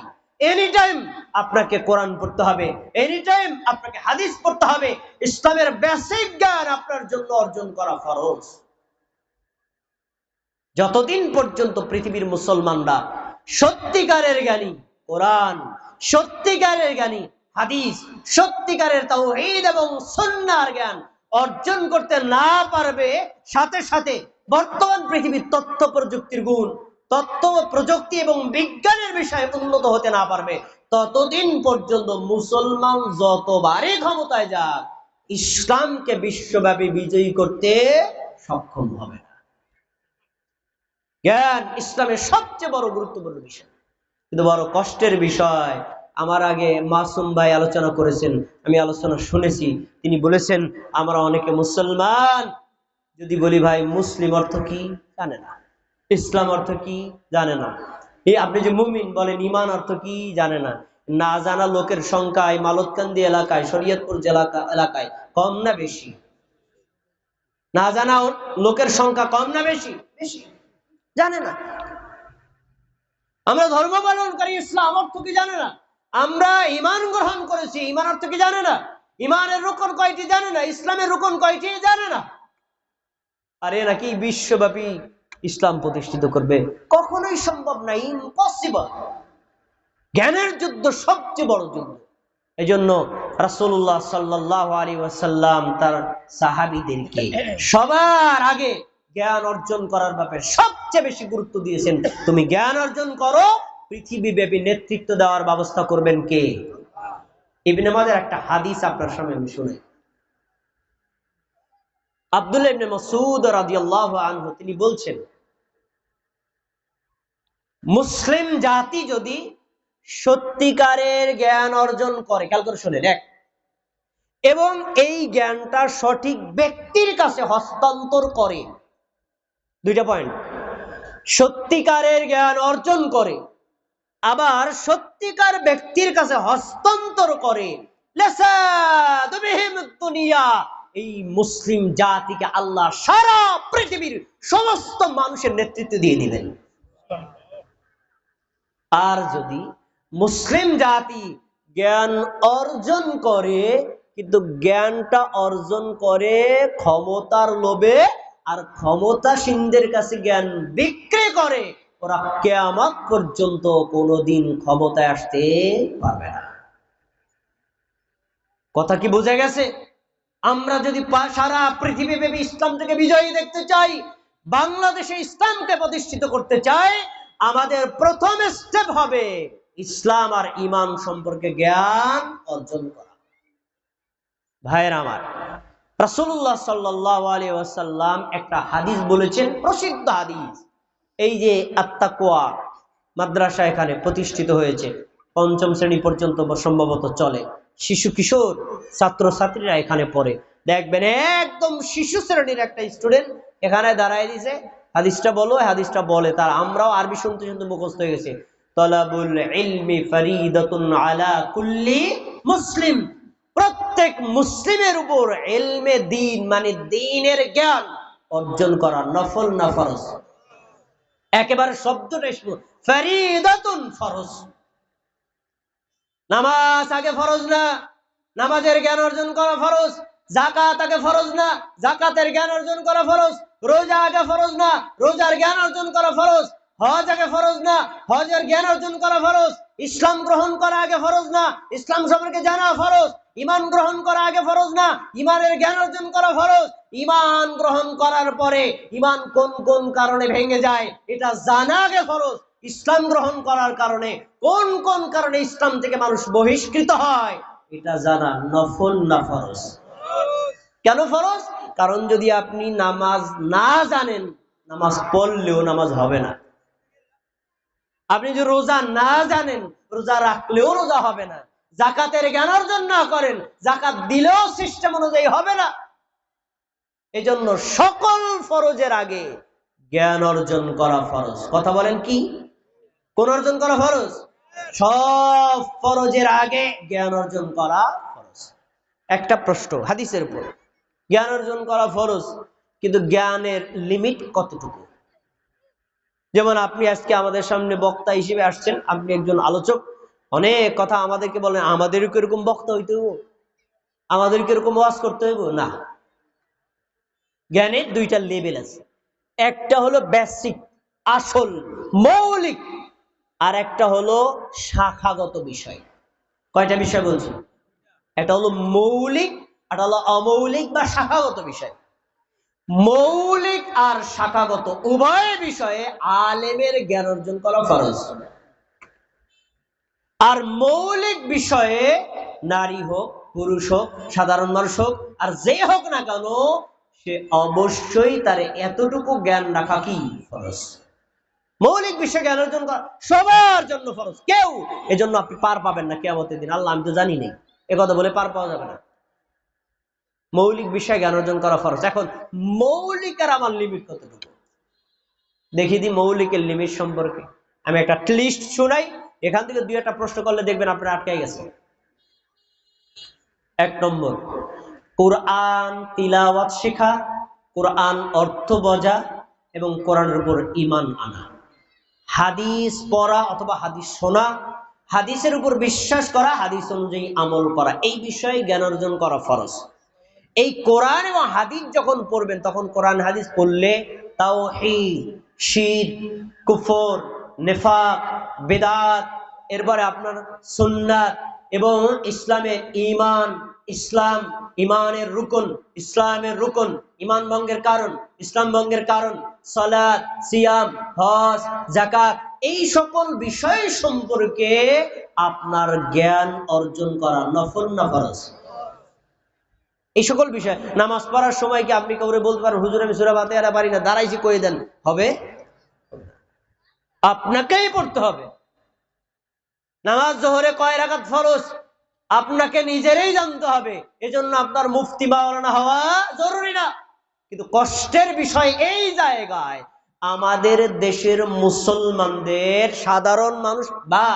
এনি টাইম আপনাকে কোরআন পড়তে হবে, এনি টাইম আপনাকে হাদিস পড়তে হবে। ইসলামের বেসিক জ্ঞান আপনার জন্য অর্জন করা ফরজ। যতদিন পর্যন্ত পৃথিবীর মুসলমানরা সত্যিকারের জ্ঞানী কোরআন, সত্যিকারের জ্ঞানী হাদিস, সত্যিকারের তাওহীদ এবং সুন্নাহর জ্ঞান অর্জন করতে না পারবে, সাথে সাথে বর্তমান পৃথিবীর তথ্য প্রযুক্তির গুণ, তথ্য প্রযুক্তি এবং বিজ্ঞানের বিষয়ে উন্নত হতে না পারবে, ততদিন পর্যন্ত মুসলমান যতবারই ক্ষমতায় যাক, ইসলামকে বিশ্বব্যাপী বিজয়ী করতে সক্ষম হবে না। জ্ঞান ইসলামের সবচেয়ে বড় গুরুত্বপূর্ণ বিষয়, কিন্তু বড় কষ্টের বিষয়। আমার আগে মাসুম ভাই আলোচনা করেছেন, আমি আলোচনা শুনেছি। তিনি বলেছেন, আমরা অনেকে মুসলমান, যদি বলি ভাই মুসলিম অর্থ কি জানে না, ইসলাম অর্থ কি জানে না। এই আপনি যে মুমিন বলেন, ঈমান অর্থ কি জানে না। না জানা লোকের সংখ্যা এই মালতকান্দি এলাকায়, শরীয়তপুর জেলা এলাকায় কম না বেশি? না জানা লোকের সংখ্যা কম না বেশি? বেশি। জানে না। আমরা ধর্ম পালনকারী, ইসলাম অর্থ কি জানে না। আমরা ঈমান গ্রহণ করেছি, ঈমান অর্থ কি জানে না। ঈমানের রুকন কয়টি জানে না, ইসলামের রুকন কয়টি জানে না। আর এ নাকি বিশ্বব্যাপী ইসলাম প্রতিষ্ঠিত করবে, কখনোই সম্ভব না, ইম্পসিবল। জ্ঞানের যুদ্ধ সবচেয়ে বড় যুদ্ধ। এজন্য রাসূলুল্লাহ সাল্লাল্লাহু আলাইহি ওয়াসাল্লাম তার সাহাবীদেরকে সবার আগে জ্ঞান অর্জন করার ব্যাপারে সবচেয়ে বেশি গুরুত্ব দিয়েছেন। তুমি জ্ঞান অর্জন করো, পৃথিবীব্যাপী নেতৃত্ব দেওয়ার ব্যবস্থা করবেন কে? ইবনে মাজার একটা হাদিস আপনার সামনে আমি শুনাই। আব্দুল্লাহ ইবনে মাসউদ রাদিয়াল্লাহু আনহু তিনি বলছেন, মুসলিম জাতি যদি সত্যিকারের জ্ঞান অর্জন করে, খেয়াল করে শুনেন, এক, এবং এই জ্ঞানটা সঠিক ব্যক্তির কাছে হস্তান্তর করে, দুইটা পয়েন্ট, সত্যিকারের জ্ঞান অর্জন করে আবার সত্যিকার ব্যক্তির কাছে হস্তান্তর করে, এই মুসলিম জাতিকে আল্লাহ সারা পৃথিবীর সমস্ত মানুষের নেতৃত্ব দিয়ে দিবেন। আর যদি মুসলিম জাতি জ্ঞান অর্জন করে, কিন্তু জ্ঞানটা অর্জন করে ক্ষমতার লোভে, আর ক্ষমতাসীনদের কাছে জ্ঞান বিক্রি করে, ওরা কিয়ামত পর্যন্ত কোনোদিন ক্ষমতায় আসতে পারবে না। কথা কি বোঝা গেছে? আমরা যদি সারা পৃথিবীব্যাপী ইসলাম থেকে বিজয়ী দেখতে চাই, বাংলাদেশে ইসলামকে প্রতিষ্ঠিত করতে চাই, আমাদের প্রথম স্টেপ হবে ইসলাম আর ঈমান সম্পর্কে জ্ঞান অর্জন করা। ভাইয়েরা আমার, রাসূলুল্লাহ সাল্লাল্লাহু আলাইহি ওয়াসাল্লাম একটা হাদিস বলেছেন, প্রসিদ্ধ হাদিস, এই যে আত্তাকওয়া মাদ্রাসা এখানে প্রতিষ্ঠিত হয়েছে, ৫ম শ্রেণী পর্যন্ত সম্ভবত চলে, শিশু কিশোর ছাত্রছাত্রীরা এখানে পড়ে। দেখবেন একদম শিশু শ্রেণীর একটা স্টুডেন্ট এখানে দাঁড়ায় দিছে, হাদিসটা বলো, হাদিসটা বলে, তার আমরাও আরবি শুনতে শুনতে মুখস্থ হয়ে গেছে। তলাবুল ইলমি ফরিদাতুন আলা কুল্লি মুসলিম, প্রত্যেক মুসলিমের উপর ইলমে দ্বীন মানে দ্বীনের জ্ঞান অর্জন করা নফল না ফরজ? একেবারে শব্দটা ফরিদাতুন, ফরজ। নামাজ আগে ফরজ না, নামাজের জ্ঞান অর্জন করা ফরজ। যাকাত আগে ফরজ না, যাকাতের জ্ঞান অর্জন করা ফরজ। রোজা আগে ফরজ না, রোজার জ্ঞান অর্জন করা ফরজ। হজ আগে ফরজ না, হজের জ্ঞান অর্জন করা ফরজ। ইসলাম গ্রহণ করা আগে ফরজ না, ইসলাম সম্পর্কে জানা ফরজ। ঈমান গ্রহণ করা আগে ফরজ না, ঈমানের জ্ঞান অর্জন করা ফরজ। ঈমান গ্রহণ করার পরে ঈমান কোন কোন কারণে ভেঙে যায় এটা জানা আগে ফরজ। ইসলাম গ্রহণ করার কারণে কোন কোন কারণে ইসলাম থেকে মানুষ বহিষ্কৃত হয় এটা জানা নফল না ফরজ? কেন ফরজ? কারণ যদি আপনি নামাজ না জানেন, নামাজ পড়লেও নামাজ হবে না। আপনি যদি রোজা না জানেন, রোজা রাখলেও রোজা হবে না। যাকাতের জ্ঞান অর্জন না করেন, যাকাত দিলেও সিস্টেম অনুযায়ী হবে না। এজন্য সকল ফরজের আগে জ্ঞান অর্জন করা ফরজ। কথা বলেন কি? কোন অর্জন করা ফরজ? সব ফরজের আগে জ্ঞান অর্জন করা ফরজ। একটা প্রশ্ন হাদিসের উপর, জ্ঞান অর্জন করা ফরজ, কিন্তু জ্ঞানের লিমিট কতটুকু? যেমন আপনি আজকে আমাদের সামনে বক্তা হিসেবে আসছেন, আপনি একজন আলোচক, অনেক কথা আমাদেরকে বলেন, আমাদেরও কিরকম বক্তা হইতে হইব, আমাদের কিরকম ওয়াজ করতে হইব না। জ্ঞানের দুইটা লেভেল আছে, একটা হলো বেসিক, আসল মৌলিক, আর একটা হলো শাখাগত বিষয়। কয়টা বিষয় বলছি? একটা হলো মৌলিক, একটা হলো অমৌলিক বা শাখাগত বিষয়। মৌলিক আর শাখাগত উভয় বিষয়ে আলেমের জ্ঞান অর্জন করা ফরজ। আর মৌলিক বিষয়ে নারী হোক, পুরুষ হোক, সাধারণ মানুষ হোক, আর যে হোক না কেন, সে অবশ্যই তার এতটুকু জ্ঞান রাখা কি ফরজ। মৌলিক বিষয় জ্ঞান অর্জন করা সবার জন্য ফরজ। কেউ এজন্য আপনি পার পাবেন না কিয়ামতের দিন, আল্লাহ আমি তো জানি নেই এ কথা বলে পার পাওয়া যাবে না। মৌলিক বিষয় জ্ঞান অর্জন করা ফরজ। এখন মৌলিকের আমার লিমিট কতটুকু দেখি দিই। মৌলিকের লিমিট সম্পর্কে আমি একটা লিস্ট শোনাই, এখান থেকে দুই একটা প্রশ্ন করলে দেখবেন আপনারা আটকে গেছে। ১ নম্বর, কোরআন তিলাওয়াত শেখা, কোরআন অর্থ বোঝা এবং কোরআনের উপর ঈমান আনা। হাদিস পড়া অথবা হাদিস শোনা, হাদিসের উপর বিশ্বাস করা, হাদিস অনুযায়ী আমল করা, এই বিষয়ে জ্ঞান অর্জন করা ফরজ। এই কোরআন এবং হাদিস যখন পড়বেন, তখন কোরআন হাদিস পড়লে তাওহীদ, শিরক, কুফর, নিফাক, বিদআত, এরপরে আপনার সুন্নাত এবং ইসলামের ঈমান, ইসলাম ঈমানের রুকন, ইসলামের রুকন, ঈমান ভঙ্গের কারণ, ইসলাম ভঙ্গের কারণ, সালাত, সিয়াম, হজ, যাকাত, এই সকল বিষয় সম্পর্কে আপনার জ্ঞান অর্জন করা নফল না ফরজ? এই সকল বিষয়। নামাজ পড়ার সময় কি আপনি কাউরে বলতে পারেন, হুজুর আমি সূরা ফাতিহা পারি না, দাঁড়াইছি কয়ে দেন? হবে? আপনাকেই পড়তে হবে। নামাজ জোহরে কয় রাকাত ফরজ আপনাকে নিজেরই জানতে হবে। এজন্য আপনার মুফতি মাওলানা হওয়া জরুরি না। কিন্তু কষ্টের বিষয় এই জায়গায় আমাদের দেশের মুসলমানদের সাধারণ মানুষ বা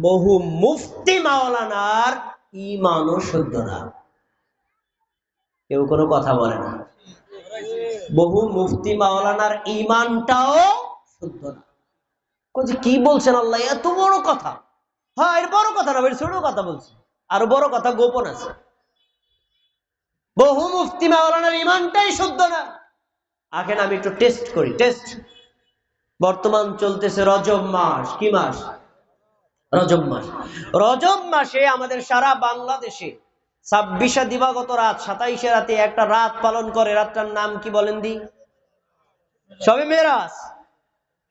বহু মুফতি মাওলানার ঈমানও শুদ্ধ না। কেউ কোনো কথা বলে না। বহু মুফতি মাওলানার ঈমানটাও শুদ্ধ না। কি বলছেন আল্লাহ, এত বড় কথা? হ্যাঁ, এর বড় কথা না, ছোট কথা বলছি, আরো বড় কথা গোপন আছে। বহু মুফতি মাওলানার ঈমানটাই শুদ্ধ না। এখন আমি একটু টেস্ট করি। টেস্ট, বর্তমান চলতেছে রজব মাস। কি মাস? রজব মাস। রজব মাসে আমাদের সারা বাংলাদেশে 26 দিবাগত রাত, 27 রাতে একটা রাত পালন করে। রাতটার নাম কি বলেন দি? শবে মেরাজ।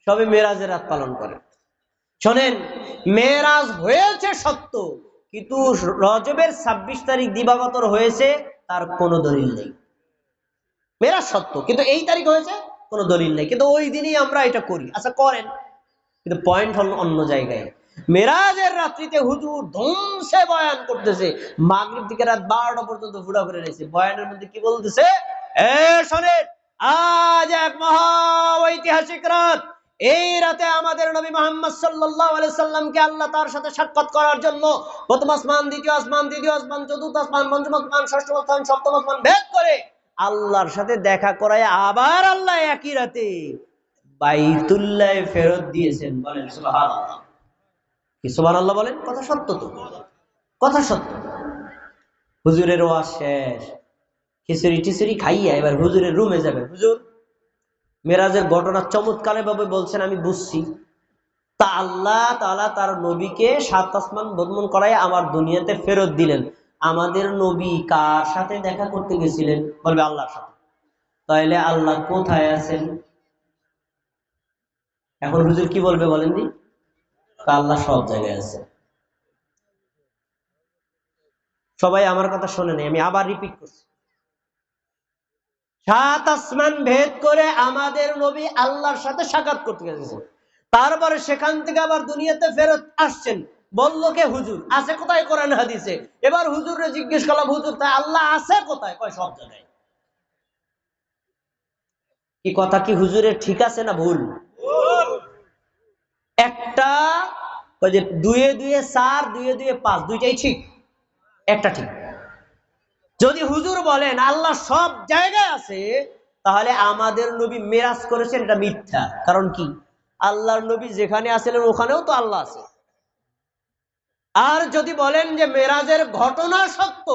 শবে মেরাজের রাত পালন করে। শোনেন, মেরাজ হয়েছে সত্য, কিন্তু রজবের 26 তারিখ দিবাগত হয়েছে তার কোনো দলিল নেই। মেরাজ সত্য, কিন্তু এই তারিখ হয়েছে কোনো দলিল নেই, কিন্তু ওই দিনই আমরা এটা করি। আচ্ছা করেন, কিন্তু পয়েন্ট হল অন্য জায়গায়। মেরাজের রাত্রিতে হুজুর ধুমসে বয়ান করতেছে, মাগরিব থেকে রাত 12টা পর্যন্ত ঘোরা করে রয়েছে। বয়ানের মধ্যে কি বলতেছে? শোনেন, আজ এক মহা ঐতিহাসিক রাত। এই রাতে আমাদের নবী মুহাম্মদ সাল্লাল্লাহু আলাইহি সাল্লামকে আল্লাহ তার সাথে সাক্ষাৎ করার জন্য প্রথম আসমান, দ্বিতীয় আসমান, তৃতীয় আসমান, চতুর্থ আসমান, পঞ্চম আসমান, ষষ্ঠ আসমান, সপ্তম আসমান ভেদ করে আল্লাহর সাথে দেখা করায় আবার আল্লাহ একই রাতে বাইতুল্লাহ ফেরত দিয়েছেন। বলেন সুবহানাল্লাহ। কি সুবহানাল্লাহ বলেন? কথা সত্য তো, কথা সত্য। হুজুরের ওয়াজ শেষ, খিচুড়ি টিচুড়ি খাইয়া এবার হুজুরের রুমে যাবে। হুজুর মেরাজের ঘটনা চমৎকার ভাবে বলছেন, আমি বুঝছি। তা আল্লাহ তাআলা তার নবীকে 7 আসমান ভ্রমণ করায় আমার দুনিয়াতে ফেরত দিলেন। আমাদের নবী কার সাথে দেখা করতে গেছিলেন? বলবে আল্লাহর সাথে। তাহলে আল্লাহ কোথায় আছেন? এখন হুজুর কি বলবে বলেন দি? আল্লাহ সব জায়গায় আছে। সবাই আমার কথা শোনেন, আমি আবার রিপিট করছি। 7 আসমান ভেদ করে আমাদের নবী আল্লাহর সাথে সাক্ষাৎ করতে গেছেন। তারপরে সেখান থেকে আবার দুনিয়াতে ফেরত আসছেন। বললো কে? হুজুর। আছে কোথায়? কোরআন হাদিসে। এবার হুজুরে জিজ্ঞেস করলাম, হুজুর তাই আল্লাহ আছে কোথায়? কয় সব জায়গায়। কি কথা কি হুজুরের ঠিক আছে না ভুল? একটা ওই যে 2 এ 2 এ 4, 2 এ 2 এ 5, দুইটাই ঠিক, একটা ঠিক। যদি হুজুর বলেন আল্লাহ সব জায়গায় আছে, তাহলে আমাদের নবী মেরাজ করেছেন, এটা মিথ্যা। কারণ কি? আল্লাহর নবী যেখানে আছেন ওখানেও তো আল্লাহ আছে। আর যদি বলেন যে মেরাজের ঘটনা সত্য,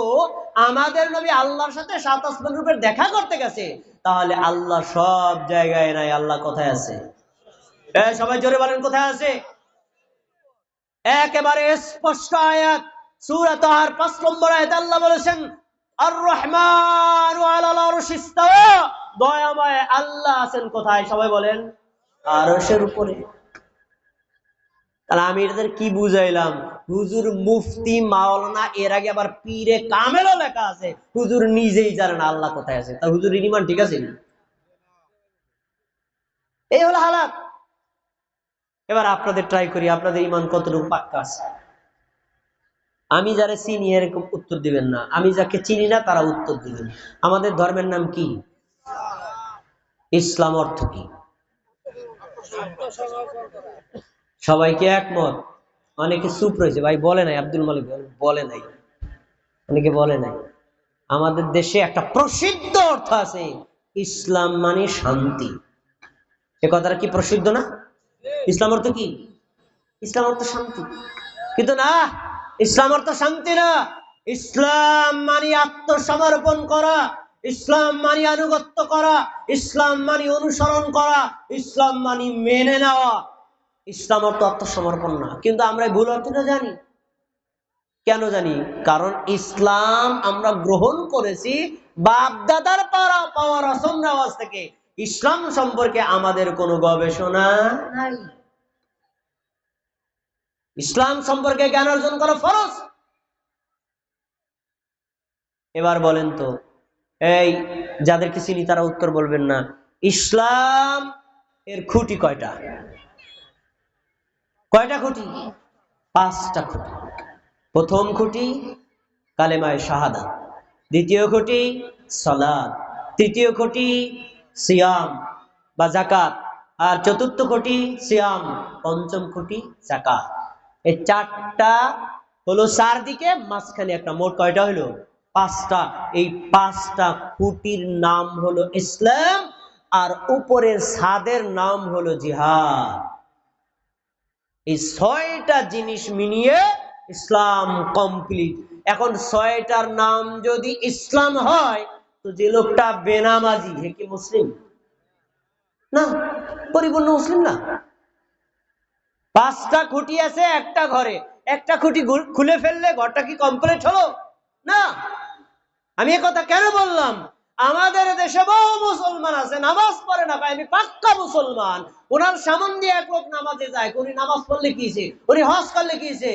আমাদের নবী আল্লাহর সাথে 7 আসমান রূপে দেখা করতে গেছে, তাহলে আল্লাহ সব জায়গায় নাই। আল্লাহ কোথায় আছে? সবাই জোরে বলেন কোথায় আছে? একেবারে স্পষ্ট আয়াত, সূরা তাহার 5 নম্বর আয়াতে আল্লাহ বলেছেন, আর রহমানু আলাল আরশি ইস্তাওয়া, দয়াময় আল্লাহ আছেন কোথায়? সবাই বলেন আরশের উপরে। তাহলে আমি এদের কি বুঝাইলাম? হুজুর মুফতি মাওলানা, এর আগে আবার পীরে কামেলও লেখা আছে, হুজুর নিজেই জানেন আল্লাহ কোথায় আছে। তার হুজুর ইমান ঠিক আছে? এই হলো হালাত। এবার আপনাদের ট্রাই করি, আপনাদের ইমান কতটুকু পাক্কা আছে। আমি যারা চিনি এরকম উত্তর দিবেন না, আমি যাকে চিনি না তারা উত্তর দিবেন। আমাদের ধর্মের নাম কি? ইসলাম অর্থ কি? সবাইকে একমত? অনেকে চুপ রয়েছে, ভাই বলে নাই, আব্দুল মালিক বলে নাই, অনেকে বলে নাই। আমাদের দেশে একটা প্রসিদ্ধ অর্থ আছে, ইসলাম মানে শান্তি। এ কথাটা কি প্রসিদ্ধ না? ইসলাম অর্থ কি? ইসলাম অর্থ শান্তি। কিন্তু না, ইসলাম অর্থ শান্তি না। ইসলাম মানে আত্মসমর্পণ করা, ইসলাম মানে আনুগত্য করা, ইসলাম মানে অনুসরণ করা, ইসলাম মানে মেনে নেওয়া। ইসলাম অর্থ আত্মসমর্পণ না। কিন্তু আমরা ভুল অর্থটা জানি। কেন জানি? কারণ ইসলাম আমরা গ্রহণ করেছি বাপ দাদার পাওয়া রসম রেওয়াজ থেকে। ইসলাম সম্পর্কে আমাদের কোনো গবেষণা নাই। ইসলাম সম্পর্কে জ্ঞান অর্জন করা ফরজ। এবার বলেন তো, এই যাদেরকে চিনি তারা উত্তর বলবেন না, ইসলাম এর খুঁটি কয়টা? কয়টা খুঁটি? 5টা খুঁটি। প্রথম খুঁটি কালেমায়ে শাহাদাত, দ্বিতীয় খুঁটি সালাত, তৃতীয় খুঁটি সিয়াম বা যাকাত, আর চতুর্থ খুঁটি সিয়াম, পঞ্চম খুঁটি যাকাত। এই 4টা হলো চারদিকে, মাঝখানে একটা, মোট কয়টা হলো? 5টা। এই 5টা খুঁটির নাম হলো ইসলাম, আর উপরের ছাদের নাম হলো জিহাদ। এই 6টা জিনিস মিলিয়ে ইসলাম কমপ্লিট। এখন 6টার নাম যদি ইসলাম হয়, তো যে লোকটা বেনামাজি হে কি মুসলিম? না, পরিপূর্ণ মুসলিম না। 5টা খুঁটি আছে একটা ঘরে, একটা খুঁটি খুলে ফেললে ঘরটা কি কমপ্লিট হলো? না। আমি এ কথা কেন বললাম? আমাদের দেশে বহু মুসলমান আছে, নামাজ পড়ে না, আমি পাক্কা মুসলমান। ওনার সামন দিয়ে এক লোক নামাজে যায়, উনি নামাজ পড়লে কিছে, উনি হজ করলে কিছে,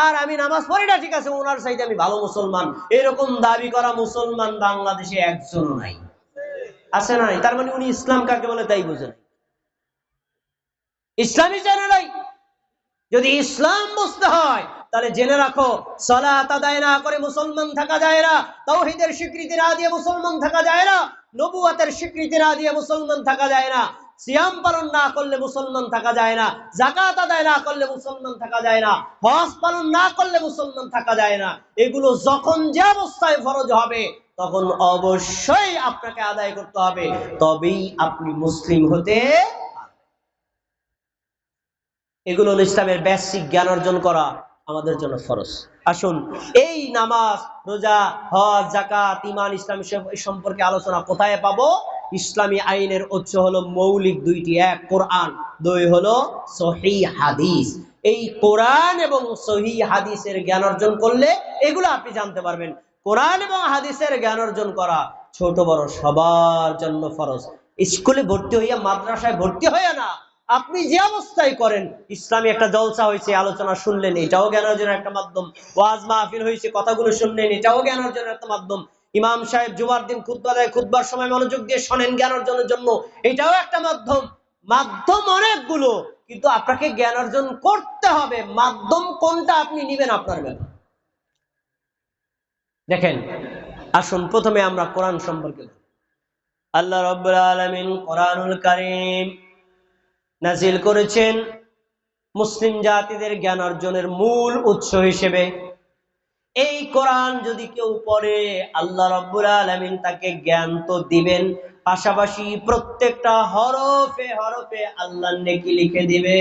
আর আমি নামাজ পড়ি না, ঠিক আছে, ওনার চাইতে আমি ভালো মুসলমান। এরকম দাবি করা মুসলমান বাংলাদেশে একজনও নাই। আছে না নাই? তার মানে উনি ইসলাম কাকে বলে তাই বুঝে নাই, ইসলামই জানে নাই। যদি ইসলাম বুঝতে হয় তাহলে জেনে রাখো, সালাত আদায় না করে মুসলমান থাকা যায় না, তাওহীদের স্বীকৃতি না দিয়ে মুসলমান থাকা যায় না, নবুয়তের স্বীকৃতি না দিয়ে মুসলমান থাকা যায় না, সিয়াম পালন না করলে মুসলমান থাকা যায় না, যাকাত আদায় না করলে মুসলমান থাকা যায় না, হজ পালন না করলে মুসলমান থাকা যায় না। এগুলো যখন যে অবস্থায় ফরজ হবে তখন অবশ্যই আপনাকে আদায় করতে হবে, তবেই আপনি মুসলিম হতে। এগুলো ইসলামের বেসিক জ্ঞান অর্জন করা আমাদের জন্য ফরজ। আসুন এই নামাজ, রোজা, হজ, যাকাত, ঈমান, ইসলাম সম্পর্কে আলোচনা কোথায় পাবো? ইসলামী আইনের উৎস হলো মৌলিক দুইটি, এক কোরআন, দুই হলো সহিহ হাদিস। এই কোরআন এবং সহিহ হাদিসের জ্ঞান অর্জন করলে এগুলো আপনি জানতে পারবেন। কোরআন এবং হাদিসের জ্ঞান অর্জন করা ছোট বড় সবার জন্য ফরজ। স্কুলে ভর্তি হইয়া, মাদ্রাসায় ভর্তি হইয়া না, আপনি যে অবস্থায় করেন, ইসলামী একটা জলসা হয়েছে, আলোচনা শুনলেন, এটাও জ্ঞান অর্জনের একটা মাধ্যম। ওয়াজ মাহফিল হয়েছে, কথাগুলো শুনলেন, এটাও জ্ঞান অর্জনের একটা মাধ্যম। ইমাম সাহেব জুমার দিন খুতবা দেয়, খুতবার সময় মনোযোগ দিয়ে শোনেন, জ্ঞান অর্জনের জন্য, এটাও একটা মাধ্যম। মাধ্যম অনেকগুলো, কিন্তু আপনাকে জ্ঞান অর্জন করতে হবে। মাধ্যম কোনটা আপনি নিবেন আপনার ব্যাপার। দেখেন, আসুন প্রথমে আমরা কোরআন সম্পর্কে। আল্লাহ রাব্বুল আলামিন কোরআনুল কারীম নাজিল করেছেন মুসলিম জাতিদের জ্ঞান অর্জনের মূল উৎস হিসেবে। এই কোরআন যদি কেউ পড়ে, আল্লাহ রাব্বুল আলামিন তাকে জ্ঞান তো দিবেন, পাশাপাশি প্রত্যেকটা হরফে হরফে আল্লাহ নেকি লিখে দিবে।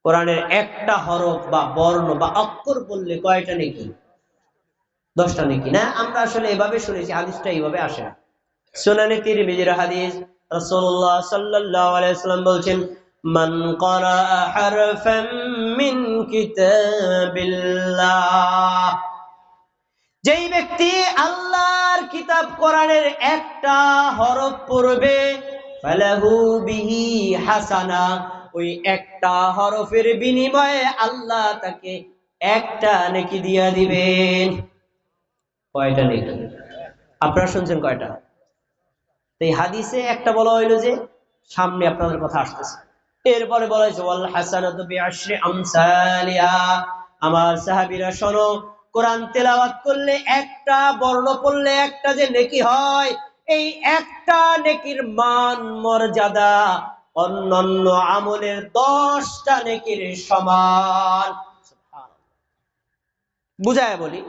কোরআনের একটা হরফ বা বর্ণ বা অক্ষর বললে কয়টা নেকি? 10টা নেকি। না, আমরা আসলে এভাবে শুনেছি, হাদিসটা এইভাবে আসে না। সুনানে তিরমিজির হাদিস, রাসূলুল্লাহ সাল্লাল্লাহু আলাইহি ওয়াসাল্লাম বলছেন, মান ক্বারা হারফাম মিন কিতাবিল্লাহ, যেই ব্যক্তি আল্লাহর কিতাব কোরআনের একটা হরফ পড়বে, ফালাহু বিহি হাসানা, ওই একটা হরফের বিনিময়ে আল্লাহ তাকে একটা নেকি দিয়া দিবেন। কয়টা নেকি? আপনারা শুনছেন কয়টা? এই হাদিসে একটা বলা হইলো যে সামনে আপনাদের কথা আসতেছে, এরপরে বলা হয়েছে ওয়াল হাসানাতু বিআশরি আমসালিহা। আমার সাহাবীরা শোনো, কোরআন তেলাওয়াত করলে, একটা বর্ণ পড়লে একটা যে নেকি হয়, এই একটা নেকির মান মর্যাদা অন্যান্য আমলের 10টা নেকির সমান। বুঝায় বলি,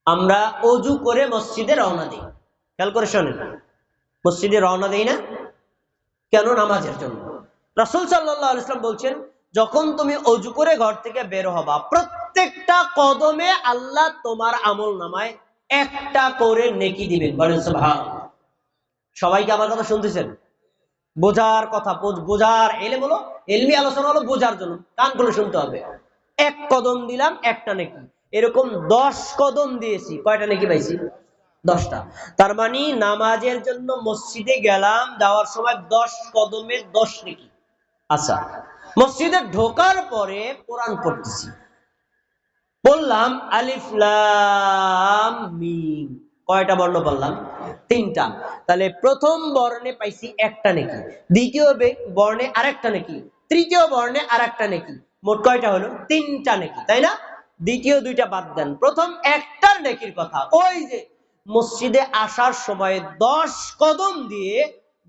আমরা ওযু করে মসজিদে রওনা দিই, খেয়াল করে শোনেন, মসজিদে রওনা দেই না কেন? নামাজের জন্য। রাসূল সাল্লাল্লাহু আলাইহি ওয়াসাল্লাম বলছেন, যখন তুমি ওযু করে ঘর থেকে বের হবা, প্রত্যেকটা কদমে আল্লাহ তোমার আমল নামায় একটা করে নেকি দিবেন। বলেন সুবহানাল্লাহ। সবাইকে আমার কথা শুনতেছেন? বোঝার কথা, বোঝার এলে বলো, এলমি আলোচনা হলো বোঝার জন্য, কান খুলে শুনতে হবে। এক কদম দিলাম একটা নেকি, এরকম 10 কদম দিয়েছি, কয়টা নেকি পাইছি? 10টা। তার মানে নামাজের জন্য মসজিদে গেলাম, যাওয়ার সময় 10 কদমে 10 নেকি। আচ্ছা, মসজিদে ঢোকার পরে কোরআন পড়তেছি, বললাম আলিফ লাম মিম, কয়টা বর্ণ বললাম? 3টা। তাহলে প্রথম বর্ণে পাইছি একটা নেকি, দ্বিতীয় বর্ণে আরেকটা নেকি, তৃতীয় বর্ণে আরেকটা নেকি, মোট কয়টা হলো? 3টা নেকি, তাই না? দ্বিতীয় 2টা বাদ দেন, প্রথম একটার নেকির কথা। ওই যে মসজিদে আসার সময় 10 কদম দিয়ে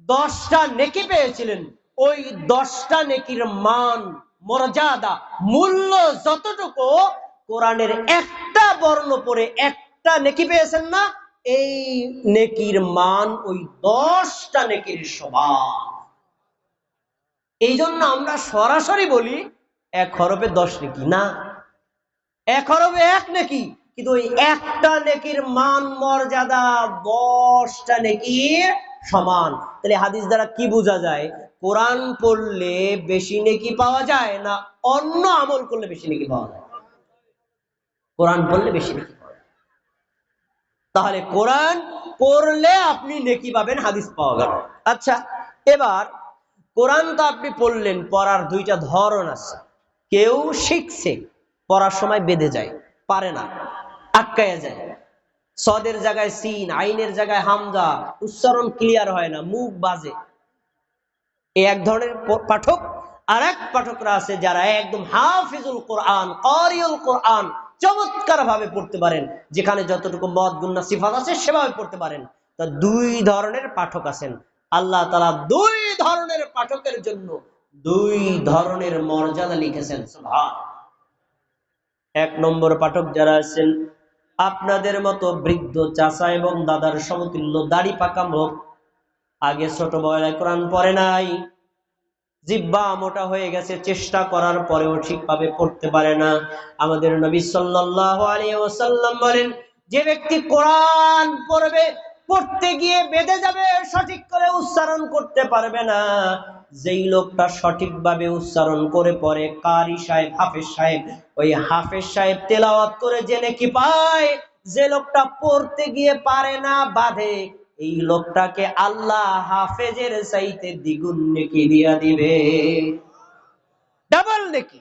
10টা নেকি পেয়েছিলেন, ওই 10টা নেকির মান, মর্যাদা, মূল্য যতটুকু, কোরআনের একটা বর্ণ পড়ে একটা নেকি পেয়েছেন না, এই নেকির মান ওই 10টা নেকির সমান। এই জন্য আমরা সরাসরি বলি এক হরফে 10 নেকি না, এক হরফে এক নেকি, কিন্তু ওই একটা নেকির মান মর্যাদা 10টা নেকির সমান। তাহলে হাদিস দ্বারা কি বোঝা যায়? কোরআন পড়লে বেশি নেকি পাওয়া যায় না অন্য আমল করলে বেশি নেকি পাওয়া যায়? কোরআন পড়লে বেশি নেকি পাওয়া যায়। তাহলে কোরআন পড়লে আপনি নেকি পাবেন, হাদিস পাওয়া গেল। আচ্ছা, এবার কোরআন তো আপনি পড়লেন, পড়ার 2টা ধরন আছে। কেউ শিখছে, পড়ার সময় বেঁধে যায়, পারে না, আটকায়া যায়। সদের জায়গায় সিন, আইনের জায়গায় হামজা, উচ্চারণ ক্লিয়ার হয় না, মুখ বাজে। এই এক ধরনের পাঠক। আর এক পাঠকরা আছে যারা একদম হাফিজুল কোরআন, কারিউল কোরআন, চমৎকার ভাবে পড়তে পারেন, যেখানে যতটুকু মদ গুন্না সিফাত আছে সেভাবে পড়তে পারেন। তা দুই ধরনের পাঠক আছেন। আল্লাহ তাআলা দুই ধরনের পাঠকের জন্য দুই ধরনের মর্যাদা লিখেছেন। সুবহানাল্লাহ। এক নম্বর পাঠক যারা আছেন, আপনাদের মতো বৃদ্ধ চাচা এবং দাদার সমতুল্য দাড়ি পাকা মুখ, আগে ছোটবেলায় কোরআন পড়ে নাই, জিহ্বা মোটা হয়ে গেছে, চেষ্টা করার পরেও ঠিকভাবে পড়তে পারে না। আমাদের নবী সাল্লাল্লাহু আলাইহি ওয়াসাল্লাম বলেন, যে ব্যক্তি কোরআন পড়বে, পড়তে গিয়ে বেঁধে যাবে, সঠিক করে উচ্চারণ করতে পারবে না। যেই লোকটা সঠিকভাবে উচ্চারণ করে পড়ে, কারি সাহেব, হাফেজ সাহেব, ওই হাফেজ সাহেব তেলাওয়াত করে যে নেকি পায়, যে লোকটা পড়তে গিয়ে পারে না, বাঁধে, এই লোকটাকে আল্লাহ হাফেজের চাইতে দ্বিগুণ নেকি দিয়া দিবে, ডাবল নেকি।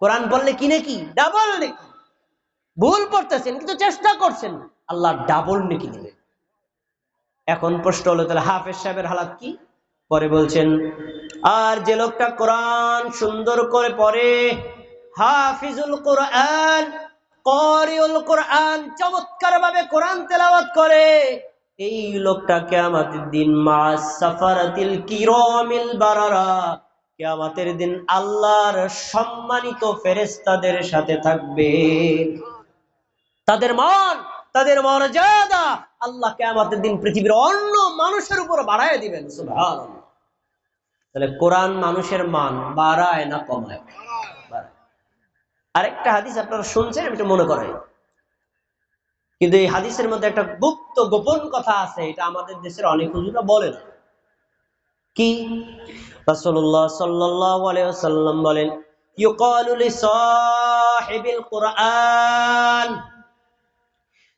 কোরআন পড়লে কি নেকি? ডাবল নেকি। ভুল পড়তেছেন কিন্তু চেষ্টা করছেন, আল্লাহ ডাবল নেকি দিবে। এখন প্রশ্ন হলো, তাহলে হাফেজ সাহেবের হালাত কি? পরে বলছেন, আর যে লোকটা কোরআন সুন্দর করে পড়ে, হাফিজুল কোরআন, কারিউল কোরআন, চমৎকার ভাবে কোরআন তেলাওয়াত করে, এই লোকটা কিয়ামতের দিন মা'আস সাফারাতিল কিরামিল বারারা, কিয়ামতের দিন আল্লাহর সম্মানিত ফেরেশতাদের সাথে থাকবে। তাদের মান, তাদের মর্যাদা আল্লাহ কিয়ামতের দিন পৃথিবীর অন্য মানুষের উপর বাড়ায় দিবেন। সুবহানাল্লাহ। তাহলে কোরআন মানুষের মান বাড়ায় না কমায়? আরেকটা হাদিস আপনারা শুনছেন, আমি একটু মনে করাই, কিন্তু এই হাদিসের মধ্যে একটা গুপ্ত গোপন কথা আছে, এটা আমাদের দেশের অনেক হুজুররা বলে না। কি? রাসূলুল্লাহ সাল্লাল্লাহু আলাইহি ওয়াসাল্লাম বলেন, ইউকালু লিসাহিবিল কোরআন,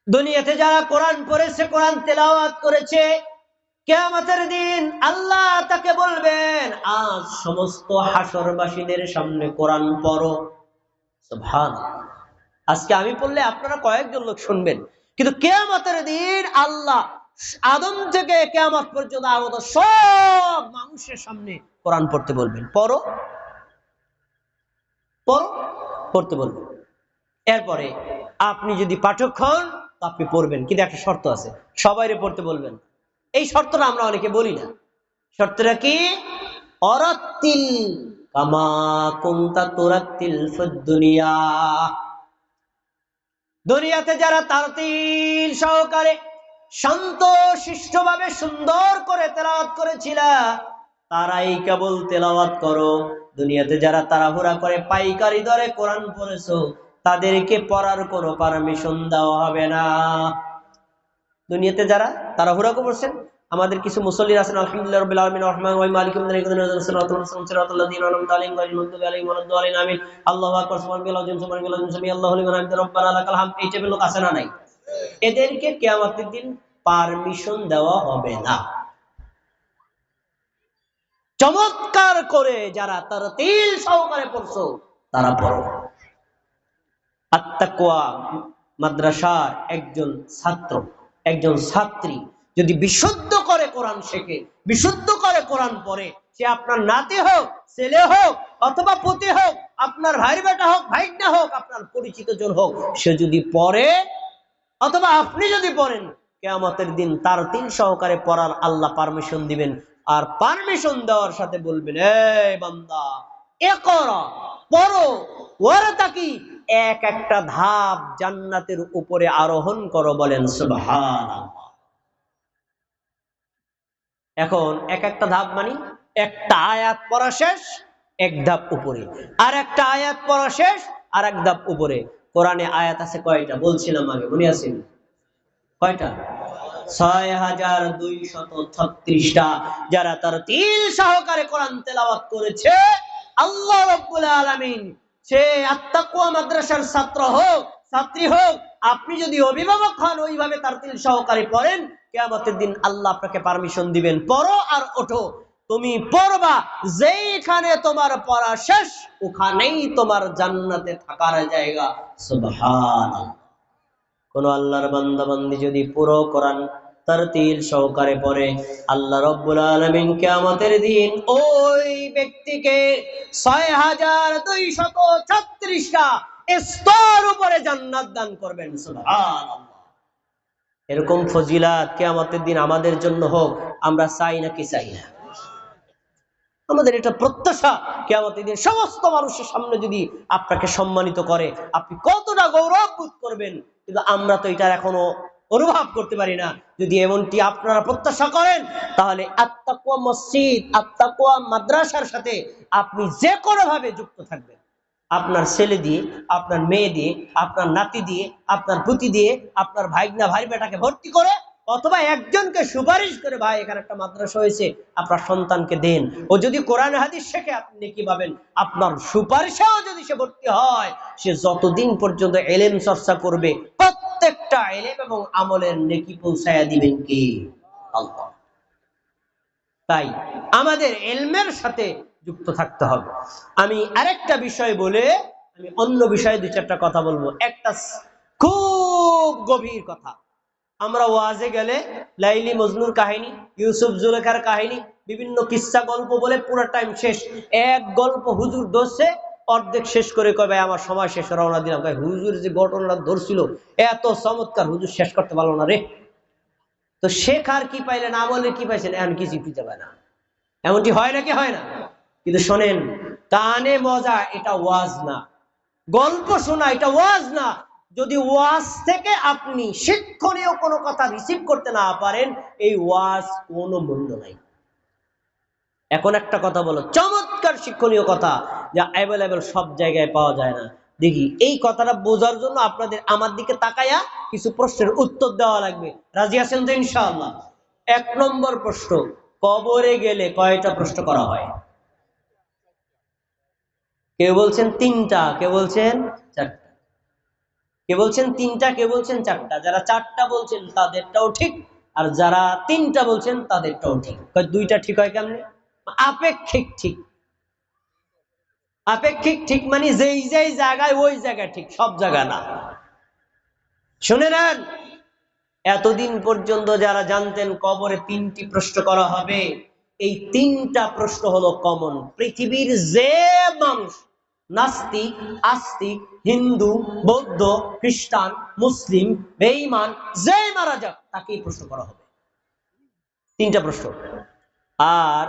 দুনিয়াতে যারা কোরআন পড়েছে, কোরআন তেলাওয়াত করেছে, কিয়ামতের দিন আল্লাহ তাকে বলবেন, আজ সমস্ত হাসরবাসীদের সামনে কোরআন পড়ো। সুবহানাল্লাহ। আজকে আমি পড়লে আপনারা কয়েকজন লোক শুনবেন, কিন্তু কিয়ামতের দিন আল্লাহ আদম থেকে কিয়ামত পর্যন্ত আগত সব মানুষের সামনে কোরআন পড়তে বলবেন, পড়ো পড়ো, পড়তে বলবেন। এরপরে আপনি যদি পাঠক হন, আপনি পড়বেন, কিন্তু একটা শর্ত আছে, সবাইরে পড়তে বলবেন। এই শর্তটা আমরা অনেকে বলি না। শর্তটা কি? অরাত্তিল কামা কুনতা তুরাত্তিল ফিদ দুনিয়া, দুনিয়াতে যারা তারতিল সহকারে শান্ত শিষ্টভাবে সুন্দর করে তেলাওয়াত করেছিল, তারাই কেবল তেলাওয়াত করো। দুনিয়াতে যারা তাড়াহুড়া করে পাইকারি দরে কোরআন পড়েছো, তাদেরকে পড়ার কোনো পারমিশন দেওয়া হবে না। দুনিয়াতে যারা তাড়াহুড়া করছেন, আমাদের কিছু মুসল্লি আছেন, আলহামদুলিল্লাহ রাব্বিল আলামিন রহমান ওয়া মালিকুম মিনাল সিরাতাল লাযিনা আনআমতা আলাইহিম গায়রিল মাগদুবি আলাইহিম ওয়ালাদ দালিন, আমিন। আল্লাহু আকবার, সুবহানাল্লাহি আযীম, সুবহানাল্লাহি আযীম, সামিআল্লাহু লিমান হামিদা, রব্বানা লাকাল হামদ। এই টাইপের লোক আছে না নাই? এদেরকে কিয়ামতের দিন পারমিশন দেওয়া হবে না। চমৎকার করে যারা তারতিল সহকারে পড়ছো, তারা পড়ো। আত-তাকওয়া মাদ্রাসার একজন ছাত্র, একজন ছাত্রী যদি বিশুদ্ধ করে কোরআন শেখে, বিশুদ্ধ করে কোরআন পড়ে, সে আপনার নাতি হোক, ছেলে হোক, অথবা পুতি হোক, আপনার ভাই বেটা হোক, ভাইগনা হোক, আপনার পরিচিত জন হোক, সে যদি পড়ে অথবা আপনি যদি পড়েন, কিয়ামতের দিন তার তিল সহকারে পড়ার আল্লাহ পারমিশন দিবেন। আর পারমিশন দেওয়ার সাথে বলবেন, এই বান্দা ইকরা, পড়ো, ওয়ারতাকি, এক একটা ধাপ জান্নাতের উপরে আরোহণ করো। বলেন সুবহানাল্লাহ। এখন এক একটা ধাপ মানে একটা আয়াত পড়া শেষ, এক ধাপ উপরে, আর একটা আয়াত পড়া শেষ, আর এক ধাপ উপরে। কোরআনে আয়াত আছে কয়টা বলছিলাম আগে, মনে আছে? কয়টা? ৬,২৩৬টা। যারা তার তিল সহকারে কোরআন তেলাওয়াত করেছে, আল্লাহ রাব্বুল আলামিন, সে আত-তাকওয়া মাদ্রাসার ছাত্র হোক, ছাত্রী হোক, আপনি যদি অভিভাবক হন, ওইভাবে তার তিল সহকারে পড়েন, কিয়ামতের দিন আল্লাহ আপনাকে পারমিশন দিবেন, পড়ো আর ওঠো। তুমি পড়বা, যেইখানে তোমার পড়া শেষ, ওখানেই তোমার জান্নাতে থাকার জায়গা। সুবহানাল্লাহ। কোন আল্লাহর বান্দা বান্দি যদি পুরো কোরআন তারতিল সহকারে পড়ে, আল্লাহ রাব্বুল আলামিন কিয়ামতের দিন ওই ব্যক্তিকে ৬২৩৬টা স্তর উপরে জান্নাত দান করবেন। সুবহানাল্লাহ। এরকম ফজিলাত কিয়ামতের দিন আমাদের জন্য হোক, আমরা চাই নাকি চাই না? আমাদের এটা প্রত্যাশা, কিয়ামতের দিন সমস্ত মানুষের সামনে যদি আপনাকে সম্মানিত করে, আপনি কতটা গৌরব বোধ করবেন। কিন্তু আমরা তো এটা এখনো অনুভব করতে পারি না। যদি এমনটি আপনারা প্রত্যাশা করেন, তাহলে আত্তাকওয়া মসজিদ, আত্তাকওয়া মাদ্রাসার সাথে আপনি যে কোনো ভাবে যুক্ত থাকবেন। আপনার ছেলে দিয়ে, আপনার মেয়ে দিয়ে, আপনার নাতি দিয়ে, আপনার পুতি দিয়ে, আপনার ভাইগনা ভাই বেটাকে ভর্তি করে, অথবা একজনকে সুপারিশ করে, ভাই এখানে একটা মাদ্রাসা হয়েছে, আপনার সন্তানকে দেন। ও যদি কোরআন হাদিস শেখে, আপনি কি পাবেন? আপনার সুপারিশেও যদি সে ভর্তি হয়, সে যতদিন পর্যন্ত ইলম চর্চা করবে, প্রত্যেকটা ইলম এবং আমলের নেকি পৌঁছায়া দিবেন কি? আল্লাহ। তাই আমাদের ইলমের সাথে যুক্ত থাকতে হবে। আমি আরেকটা বিষয় বলে আমি অন্য বিষয়ে দুই চারটা কথা বলবো। একটা খুব গভীর কথা। আমরা ওয়াজে গেলে লাইলি মজনুর কাহিনী, ইউসুফ জুলেখার কাহিনী, বিভিন্ন কিস্সা গল্প বলে পুরো টাইম শেষ। এক গল্প হুজুর ধরছে, অর্ধেক শেষ করে কবে আমার সময় শেষ, রওনা দিলাম। হুজুর যে ঘটনাটা ধরছিল এত চমৎকার, হুজুর শেষ করতে পারলো না রে। তো শেখার কি পাইলেন, আমলের কি পাইছেন? এখন কিছু খুঁজে পায় না। এমনটি হয় নাকি? হয় না? কিন্তু শোনেন, কানে মজা এটা ওয়াজ না, গল্প শোনা এটা ওয়াজ না। যদি ওয়াজ থেকে আপনি শিক্ষণীয় কোনো কথা রিসিভ করতে না পারেন, এই ওয়াজ কোনো মূল্য নাই। এখন একটা কথা বলো, চমৎকার শিক্ষণীয় কথা যা অ্যাভেলেবেল সব জায়গায় পাওয়া যায় না। দেখি এই কথাটা বোঝার জন্য আপনাদের আমার দিকে তাকায়া কিছু প্রশ্নের উত্তর দেওয়া লাগবে। রাজি আছেন তো ইনশাআল্লাহ? ১ নম্বর প্রশ্ন, কবরে গেলে কয়টা প্রশ্ন করা হয়? কেউ বলছেন ৩টা, কেউ বলছেন ৪টা, কেউ বলছেন ৩টা, কেউ বলছেন ৪টা। যারা ৪টা বলছেন তাদেরটাও ঠিক, আর যারা ৩টা বলছেন তাদেরটাও ঠিক। ২টা ঠিক হয় কেমনে? আপেক্ষিক ঠিক। আপেক্ষিক ঠিক মানে যেই যেই জায়গায় ওই জায়গায় ঠিক, সব জায়গা না। শুনে নেন, এতদিন পর্যন্ত যারা জানতেন কবরে ৩টি প্রশ্ন করা হবে, এই ৩টা প্রশ্ন হলো কমন। পৃথিবীর যে মানুষ নাস্তিক, আস্তিক, হিন্দু, বৌদ্ধ, খ্রিস্টান, মুসলিম, বেঈমান, যেই মারা যাক তাকেই প্রশ্ন করা হবে। ৩টা প্রশ্ন। আর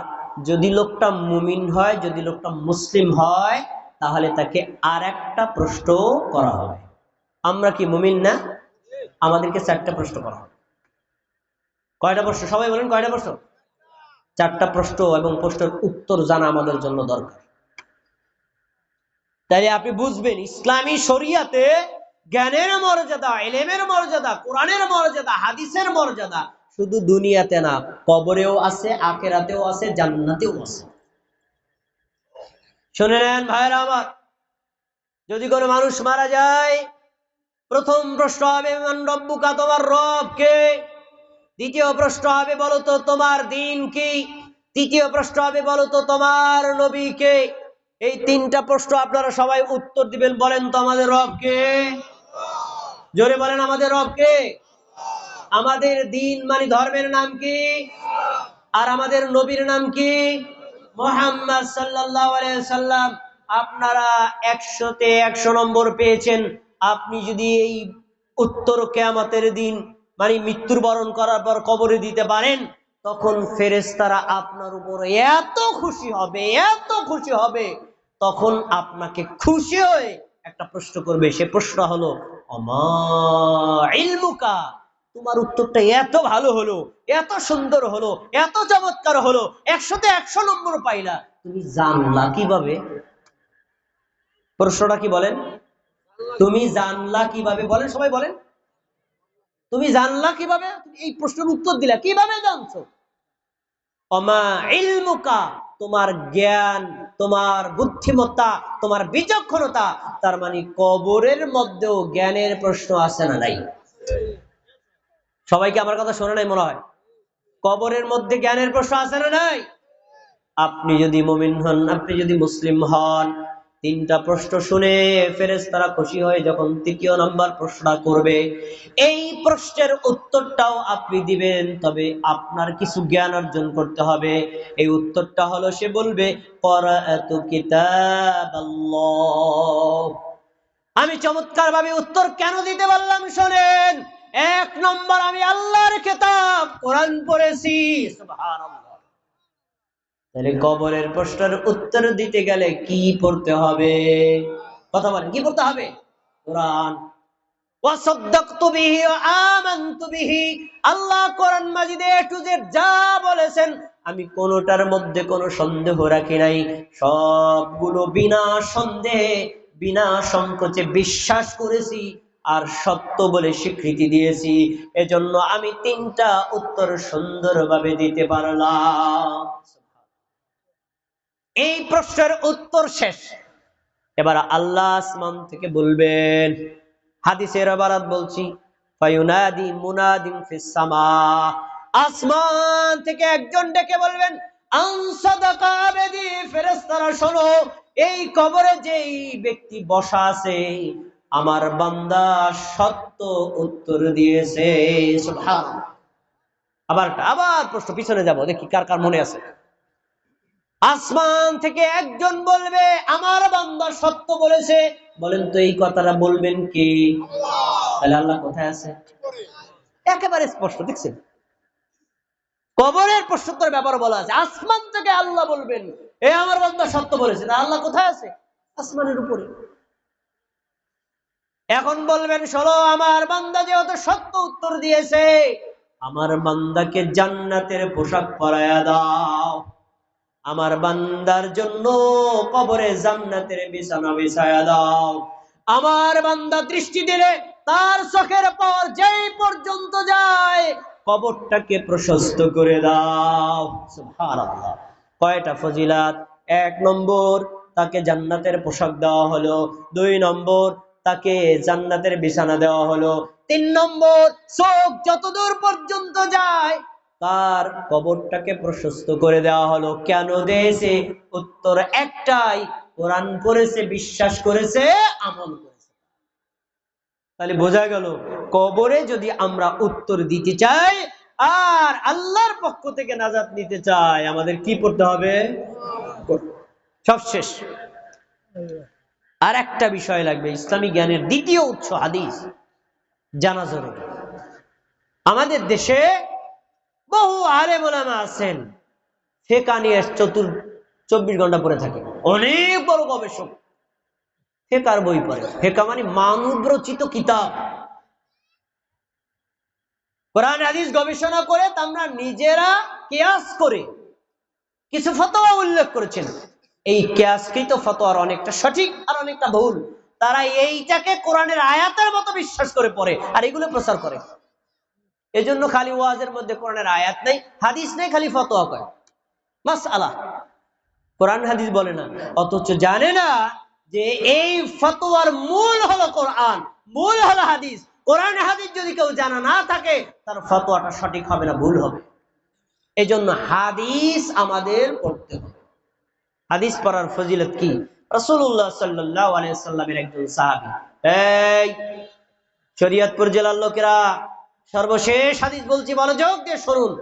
যদি লোকটা মুমিন হয়, যদি লোকটা মুসলিম হয়, তাহলে তাকে আর একটা প্রশ্ন করা হবে। আমরা কি মুমিন না? আমাদেরকে 4টা প্রশ্ন করা হবে। কয়টা প্রশ্ন? সবাই বলেন কয়টা প্রশ্ন? 4টা প্রশ্ন, এবং প্রশ্নের উত্তর জানা আমাদের জন্য দরকার। তাইলে আপনি বুঝবেন ইসলামী শরিয়াতে জ্ঞানের মর্যাদা, ইলমের মর্যাদা, কোরআনের মর্যাদা, হাদিসের মর্যাদা শুধু দুনিয়াতে না, কবরেও আছে, আখিরাতেও আছে, জান্নাতেও আছে। শুনে নেন ভাইরা আমার, যদি কোনো মানুষ মারা যায়, প্রথম প্রশ্ন হবে মান রব্বুকা, তোমার রব কে? দ্বিতীয় প্রশ্ন হবে বলো তো তোমার দিন কি? তৃতীয় প্রশ্ন হবে বলো তো তোমার নবী কে? এই 3টা প্রশ্ন আপনারা সবাই উত্তর দিবেন। বলেন তো আমাদের রব কে? জোরে বলেন আমাদের রব কে? আমাদের দিন মানে ধর্মের নাম কি? আর আমাদের নবীর নাম কি? মুহাম্মদ সাল্লাল্লাহু আলাইহি সাল্লাম। আপনারা 100তে 100 নম্বর পেয়েছেন। আপনি যদি এই উত্তর কিয়ামতের দিন মানে মৃত্যুবরণ করার পর কবরে দিতে পারেন, তখন ফেরেশতারা আপনার উপর এত খুশি হবে, এত খুশি হবে, তখন আপনাকে খুশি হয়ে একটা প্রশ্ন করবে। সে প্রশ্ন হলো আমা ইলমুকা, তোমার উত্তরটা এত ভালো হলো, এত সুন্দর হলো, এত চমৎকার হলো, 100তে 100 নম্বর পাইলা, তুমি জানলা কিভাবে? প্রশ্নটা কি বলেন? তুমি জানলা কিভাবে? বলেন সবাই বলেন, তুমি জানলা কিভাবে? এই প্রশ্নের উত্তর দিলা, কিভাবে জানছো? আমা ইলমুকা, তোমার জ্ঞান, তোমার বুদ্ধিমত্তা, তোমার বিচক্ষণতা। তার মানে কবরের মধ্যেও জ্ঞানের প্রশ্ন আছে না নাই? সবাইকে আমার কথা শোনে নাই মনে হয়? কবরের মধ্যে জ্ঞানের প্রশ্ন আছে না নাই? আপনি যদি মুমিন হন, আপনি যদি মুসলিম হন, তিনটা প্রশ্ন শুনে ফেরেশতারা খুশি হয়ে যখন তৃতীয় নাম্বার প্রশ্নটা করবে, এই প্রশ্নের উত্তরটাও আপনি দিবেন, তবে আপনার কিছু জ্ঞান অর্জন করতে হবে। এই উত্তরটা হলো, সে বলবে ক্বরাআতু কিতাবাল্লাহ। আমি চমৎকার ভাবে উত্তর কেন দিতে পারলাম শোনেন। এক নম্বর, আমি আল্লাহর কিতাব কোরআন পড়েছি। সুবহানাল্লাহ। তাহলে কবরের প্রশ্নের উত্তর দিতে গেলে কি পড়তে হবে? কথা বলেন, কি পড়তে হবে? কোরআন। ওয়াসাদদাকতু বিহি ওয়া আমানতু বিহি। আল্লাহ কোরআন মাজিদে এ টু জেড যা বলেছেন, আমি কোনোটার মধ্যে কোনো সন্দেহ রাখি নাই। সবগুলো বিনা সন্দেহে, বিনা সংকোচে বিশ্বাস করেছি আর সত্য বলে স্বীকৃতি দিয়েছি। এজন্য আমি তিনটা উত্তর সুন্দরভাবে দিতে পারলাম। এই প্রশ্নের উত্তর শেষ। এবার আল্লাহ আসমান থেকে বলবেন, হাদিসের ইবারত বলছি, ফায়ুনাদি মুনাদিন ফিস সামা। আসমান থেকে একজন ডেকে বলবেন, আন সাদাকা আবদি। ফেরেশতারা শোনো, এই কবরে যেই ব্যক্তি বসা আছে, আমার বান্দা সত্য উত্তর দিয়েছে। সুবহানাল্লাহ। আবার প্রশ্ন, পিছনে যাব, দেখি কার কার মনে আছে। আসমান থেকে একজন বলবে, আমার বান্দা সত্য বলেছে। বলেন তো এই কথাটা বলবেন কি? তাহলে আল্লাহ কোথায় আছে? একেবারে স্পষ্ট, দেখছেন? কবরের প্রশ্নোত্তর ব্যাপারে বলা আছে, আসমান থেকে আল্লাহ বলবেন, এ আমার বান্দা সত্য বলেছে। না, আল্লাহ কোথায় আছে? আসমানের উপরে। এখন বলবেন, শোনো, আমার বান্দা যেহেতু সত্য উত্তর দিয়েছে, আমার বান্দাকে জান্নাতের পোশাক পরায়া দাও। আমার বান্দার জন্য কবরে জান্নাতের বিছানা বিছায়া দাও। আমার বান্দা দৃষ্টি দিলে তার চোখের পর যেই পর্যন্ত যায়, কবরটাকে প্রশস্ত করে দাও। সুবহানাল্লাহ। কয়টা ফজিলাত! এক নম্বর, তাকে জান্নাতের পোশাক দেওয়া হলো। দুই নম্বর, তাকে জান্নাতের বিছানা দেওয়া হলো। তিন নম্বর, চোখ যতদূর পর্যন্ত যায় তার কবরটাকে প্রশস্ত করে দেওয়া হলো। কেন দিয়েছে? উত্তর একটাই, কোরআন পড়েছে, বিশ্বাস করেছে, আমল করেছে। তাহলে বোঝা গেল, কবরে যদি আমরা উত্তর দিতে চাই আর আল্লাহর পক্ষ থেকে নাজাত নিতে চাই, আমাদের কি পড়তে হবে? সব শেষ। আর একটা বিষয় লাগবে, ইসলামী জ্ঞানের দ্বিতীয় উৎস হাদিস জানা জরুরি। আমাদের দেশে বহু আলেম ওলামা আছেন, ফিকহ নিয়ে 24 ঘন্টা পড়ে থাকে। অনেক বড় গবেষক, ফিকহর বই পড়ে। ফিকহ মানে মানব রচিত কিতাব। কোরআন হাদিস গবেষণা করে আমরা নিজেরা কিয়াস করে কিছু ফতোয়া উল্লেখ করেছেন। এই কিয়াসকৃত ফতোয়ার অনেকটা সঠিক আর অনেকটা ভুল। তারা এইটাকে কোরআনের আয়াতের মতো বিশ্বাস করে পড়ে আর এগুলো প্রচার করে। এজন্য খালি ওয়াজের মধ্যে কোরআনের আয়াত নেই, হাদিস নেই, খালি ফতোয়া কয় মাসআলা। কোরআন হাদিস বলে না, অথচ জানে না যে এই ফতোয়ার মূল হলো কোরআন, মূল হলো হাদিস। কোরআন হাদিস যদি কেউ জানা না থাকে, তার ফতোয়াটা সঠিক হবে না, ভুল হবে। এজন্য হাদিস আমাদের পড়তে হবে। হাদিস পড়ার ফজিলত কি? রাসূলুল্লাহ সাল্লাল্লাহু আলাইহি ওয়াসাল্লামের একজন সাহাবী, এই শরীয়তপুর জেলার লোকেরা, সর্বশেষ হাদিস বলছি, মনোযোগ দিয়ে শুনুন।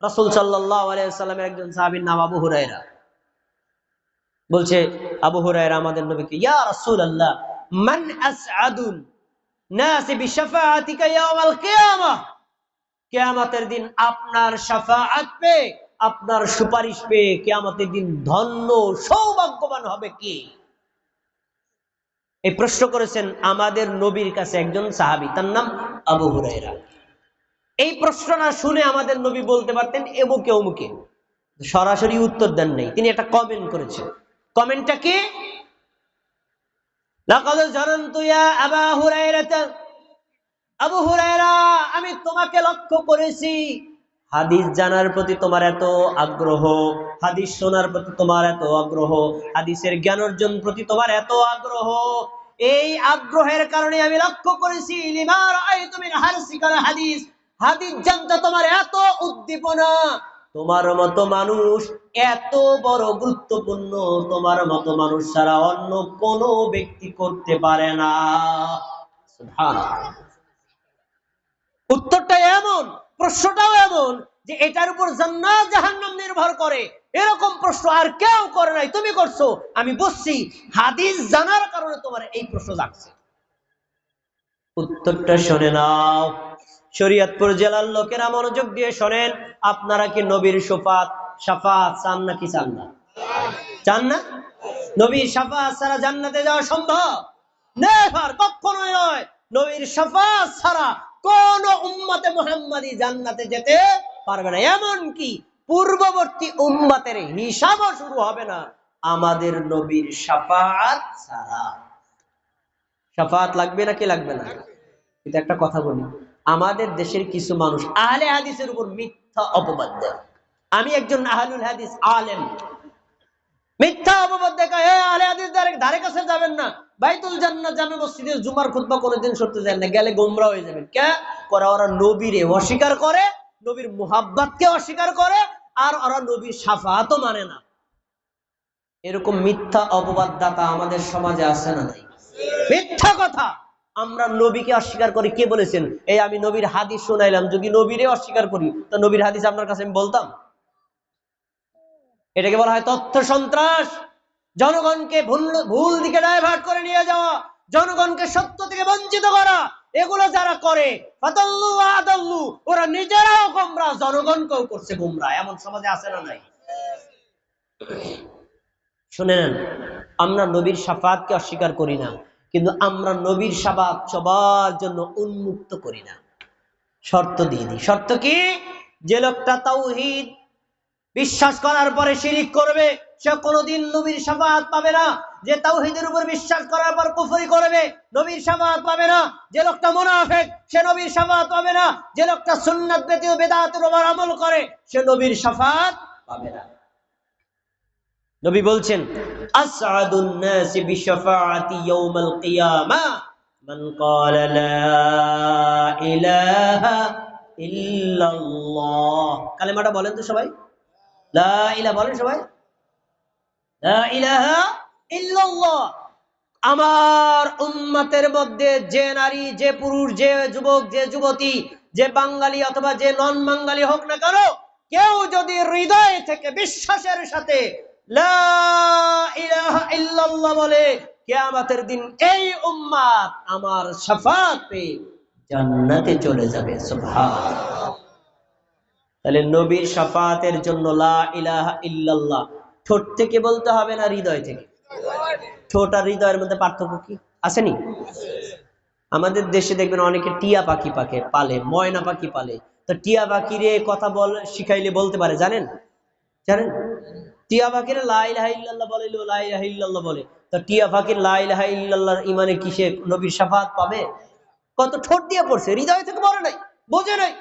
রাসূল সাল্লাল্লাহু আলাইহি ওয়াসাল্লামের একজন সাহাবীর নাম আবু হুরায়রা। বলছে আবু হুরায়রা আমাদের নবীকে, ইয়া রাসূলুল্লাহ, মান আসআদুন নাস বিশাফাআতিকা ইয়াউমাল কিয়ামাহ। কিয়ামতের দিন আপনার শাফাআত পেয়ে, আপনার সুপারিশ পেয়ে কিয়ামতের দিন ধন্য সৌভাগ্যবান হবে কে? এই প্রশ্ন করেছেন আমাদের নবীর কাছে একজন সাহাবী, তার নাম আবু হুরায়রা। এই প্রশ্নটা শুনে আমাদের নবী বলতে পারতেন এমুকে অমুকে, সরাসরি উত্তর দেন নাই, তিনি একটা কমেন্ট করেছেন। কমেন্টটা কি? লাকাদ জানান্তু ইয়া আবা হুরায়রা, আবু হুরায়রা, আমি তোমাকে লক্ষ্য করেছি, হাদিস জানার প্রতি তোমার এত আগ্রহ, হাদিস শোনার প্রতি তোমার এত আগ্রহ, হাদিসের জ্ঞান অর্জন প্রতি তোমার এত আগ্রহ। এই আগ্রহের কারণে আমি লক্ষ্য করেছি, লিমা রাআইতু মিন হারসিকাল হাদিস, হাদিস জানতে তোমার এত উদ্দীপনা। তোমার মতো মানুষ এত বড় গুরুত্বপূর্ণ, তোমার মতো মানুষ ছাড়া অন্য কোনো ব্যক্তি করতে পারে না। সুবহানাল্লাহ। উত্তরটা এমন, প্রশ্নটাও এমন যে এটার উপর জান্নাত জাহান্নাম নির্ভর করে, এরকম প্রশ্ন আর কেউ করে নাই, তুমি করছো। আমি বুঝছি হাদিস জানার কারণে তোমার এই প্রশ্ন জাগছে। উত্তরটা শুনে নাও। শরীয়তপুর জেলার লোকেরা মনোযোগ দিয়ে শোনেন। আপনারা কি নবীর শাফাত চান নাকি চান না? চান না? নবীর শাফাত ছাড়া জান্নাতে যাওয়া সম্ভব? নেভার, কখনোই নয়। নবীর শাফাত ছাড়া কোন উম্মতে মুহাম্মাদি জান্নাতে যেতে পারবে না। এমন কি পূর্ববর্তী উম্মতের হিসাবও শুরু হবে না আমাদের নবীর শাফাত ছাড়া। শাফাত লাগবে নাকি লাগবে না? কিন্তু একটা কথা বলি, আমাদের দেশের কিছু মানুষ আহলে হাদিসের উপর মিথ্যা অপবাদ দেয়। আমি একজন আহলুল হাদিস আলেম, মিথ্যা অপবাদ দেখায় আহলে হাদিস ধারে কাছে যাবেন না, বাইতুল জান্নাত জামে মসজিদের জুমার খুতবা কোনোদিন শুনতে যায় না, গেলে গোমরা হয়ে যাবেন। কে করে? ওরা নবীরে অস্বীকার করে, নবীর মুহাব্বতকে অস্বীকার করে, আর ওরা নবীর শাফাতও মানে না। এরকম মিথ্যা অপবাদ দাতা আমাদের সমাজে আছে না নাই? মিথ্যা কথা। আমরা নবীকে অস্বীকার করি, কে বলেছেন? এই আমি নবীর হাদিস শোনাইলাম, যদি নবীরে অস্বীকার করি তো নবীর হাদিস আপনার কাছে আমি বলতাম? এটাকে বলা হয় তথ্য সন্ত্রাস। জনগণকে ভুল দিকে ডাইভার্ট করে নিয়ে যাওয়া, জনগণকে সত্য থেকে বঞ্চিত করা, এগুলো যারা করে ফাতাল্লু আদাল্লু, ওরা নিজেরাও গোমরা, জনগণকেও করছে গোমরা। এমন সমাজে আছে না নাই? শুনে নেন, আমরা নবীর শাফাতকে অস্বীকার করি না, কিন্তু আমরা নবীর শাফাত সবার জন্য উন্মুক্ত করি না, শর্ত দিয়ে দিই। শর্ত কি? যে লোকটা তাওহীদ বিশ্বাস করার পরে শিরিক করবে সে কোনোদিন নবীর শাফাত পাবে না। যে তাওহীদের উপর বিশ্বাস করার পর কুফরি করবে নবীর শাফাত পাবে না। যে লোকটা মুনাফিক সে নবীর শাফাত পাবে না। যে লোকটা সুন্নাত ব্যতীত বিদআতের উপর আমল করে সে নবীর শাফাত পাবে না। নবী বলছেন, আসআদুন নাসি বিশাফাআতি ইয়াউমাল কিয়ামা মান ক্বালা লা ইলাহা ইল্লাল্লাহ। কালেমাটা বলেন তো সবাই, লা ইলাহা বলেন সবাই, লা ইলাহা ইল্লাল্লাহ। আমার উম্মতের মধ্যে যে নারী, যে পুরুষ, যে যুবক, যে যুবতী, যে বাঙালি অথবা যে নন বাঙালি হোক না কেন, কেউ যদি হৃদয় থেকে বিশ্বাসের সাথে লা ইলাহা ইল্লাল্লাহ বলে, কিয়ামতের দিন এই উম্মত আমার শাফাত পেয়ে জান্নাতে চলে যাবে। সুবহানাল্লাহ। তাহলে নবীর শাফাতের জন্য লা ইলাহা ইল্লাল্লাহ ঠোঁট থেকে বলতে হবে না হৃদয় থেকে? ঠোঁট আর হৃদয়ের মধ্যে পার্থক্য কি আসেনি? আমাদের দেশে দেখবেন অনেকে টিয়া পাখি পালে, ময়না পাখি পালে। তো টিয়া পাখিরে কথা শিখাইলে বলতে পারে, জানেন? জানেন টিয়া পাখির লা ইলাহা ইল্লাল্লাহ বলে, লা ইলাহা ইল্লাল্লাহ বলে। তো টিয়া পাখির লা ইলাহা ইল্লাল্লাহর ইমানে কি সে নবীর শাফাত পাবে? কত ঠোঁট দিয়ে পড়ছে, হৃদয় থেকে বলে নাই, বোঝে নাই।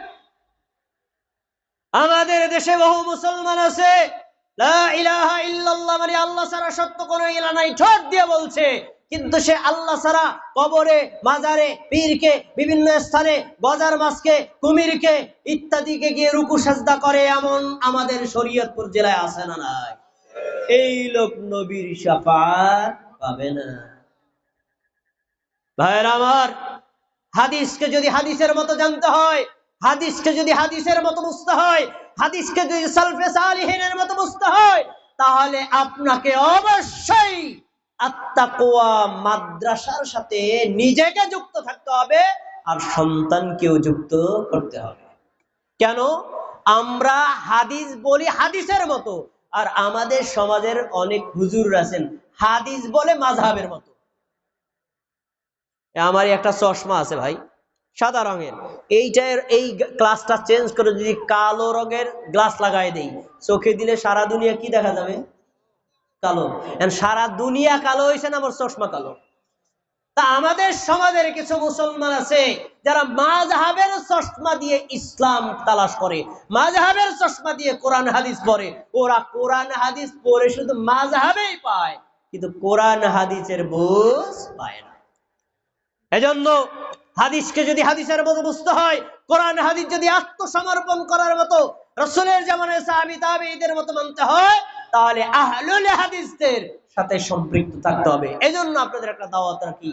আমাদের দেশে বহু মুসলমান আছে লা ইলাহা ইল্লাল্লাহ মানে আল্লাহ ছাড়া সত্য কোনো ইলাহ নাই, ঠোঁট দিয়ে বলছে, কিন্তু সে আল্লাহ ছাড়া কবরে, মাজারে, পীরকে, বিভিন্ন স্থানে গজার মাছকে, কুমিরকে ইত্যাদিকে গিয়ে রুকু সাজদা করে। এমন আমাদের শরীয়তপুর জেলায় আছে না নাই? এই লোক নবীর শাফাত পাবে না। ভাইরা আমার, হাদিসকে যদি হাদিসের মতো জানতে হয়, হাদিসকে যদি হাদিসের মতো বুঝতে হয়, হাদিসকে যদি সালফে সালিহিনের মতো বুঝতে হয়, তাহলে আপনাকে অবশ্যই আত্তাকওয়া মাদ্রাসার সাথে নিজেকে যুক্ত থাকতে হবে আর সন্তানকেও যুক্ত করতে হবে। কেন? আমরা হাদিস বলি হাদিসের মতো, আর আমাদের সমাজের অনেক হুজুর আছেন হাদিস বলে মাযহাবের মতো। আমার একটা চশমা আছে ভাই, সাদা রঙের, এই গ্লাসটা চেঞ্জ করে যদি কালো রঙের গ্লাস লাগাই দেই, চোখে দিলে সারা দুনিয়া কি দেখা যাবে? কালো। সারা দুনিয়া কালো হয়েছে না আমার চশমা কালো? তা আমাদের সমাজের কিছু মুসলমান আছে যারা মাযহাবের চশমা দিয়ে ইসলাম তালাশ করে, মাযহাবের চশমা দিয়ে কোরআন হাদিস পড়ে। ওরা কোরআন হাদিস পড়ে শুধু মাযহাবেই পায়, কিন্তু কোরআন হাদিসের বুঝ পায় না। এজন্য হাদিসকে যদি হাদিসের মতো বুঝতে হয়, কোরআন হাদিস যদি আত্মসমর্পণ করার মতো রাসূলের জামানায় সাহাবী তাবেঈদের মতো মানতে হয়, তাহলে আহলুল হাদিসদের সাথে সম্পৃক্ত থাকতে হবে। এজন্য আপনাদের একটা দাওয়াত রাখি,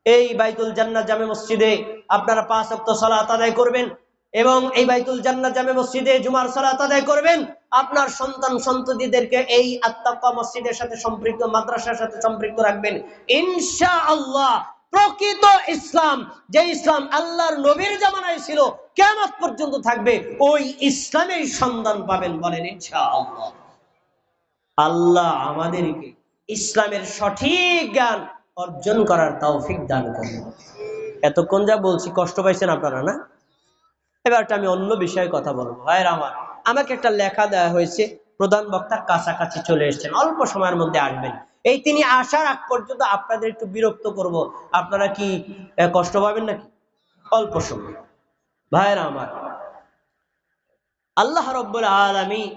এই বাইতুল জান্নাত জামে মসজিদে আপনারা 5 ওয়াক্ত সালাত আদায় করবেন এবং এই বাইতুল জান্নাত জামে মসজিদে জুমার সালাত আদায় করবেন। আপনার সন্তান সন্ততিদেরকে এই আত্তাকা মসজিদের সাথে সম্পৃক্ত, মাদ্রাসার সাথে সম্পৃক্ত রাখবেন ইনশাআল্লাহ। প্রকৃত ইসলাম, যে ইসলাম আল্লাহর নবীর জামানায় ছিল, কিয়ামত পর্যন্ত থাকবে, ওই ইসলামের সন্ধান পাবেন, বলেন ইনশাআল্লাহ। আল্লাহ আমাদেরকে ইসলামের সঠিক জ্ঞান অর্জন করার তৌফিক দান করুন। এতক্ষণ যা বলছি কষ্ট পাইছেন আপনারা না? এবারটা আমি অন্য বিষয়ে কথা বলবো। ভাইয়ের আমার, আমাকে একটা লেখা দেওয়া হয়েছে, প্রধান বক্তার কাছাকাছি চলে এসেছেন, অল্প সময়ের মধ্যে আসবেন। এই তিনি আসার আগ পর্যন্ত আপনাদের একটু বিরক্ত করব, আপনারা কি কষ্ট পাবেন নাকি? অল্প সময়। ভাইয়ের আমার, আল্লাহ রাব্বুল আলামিন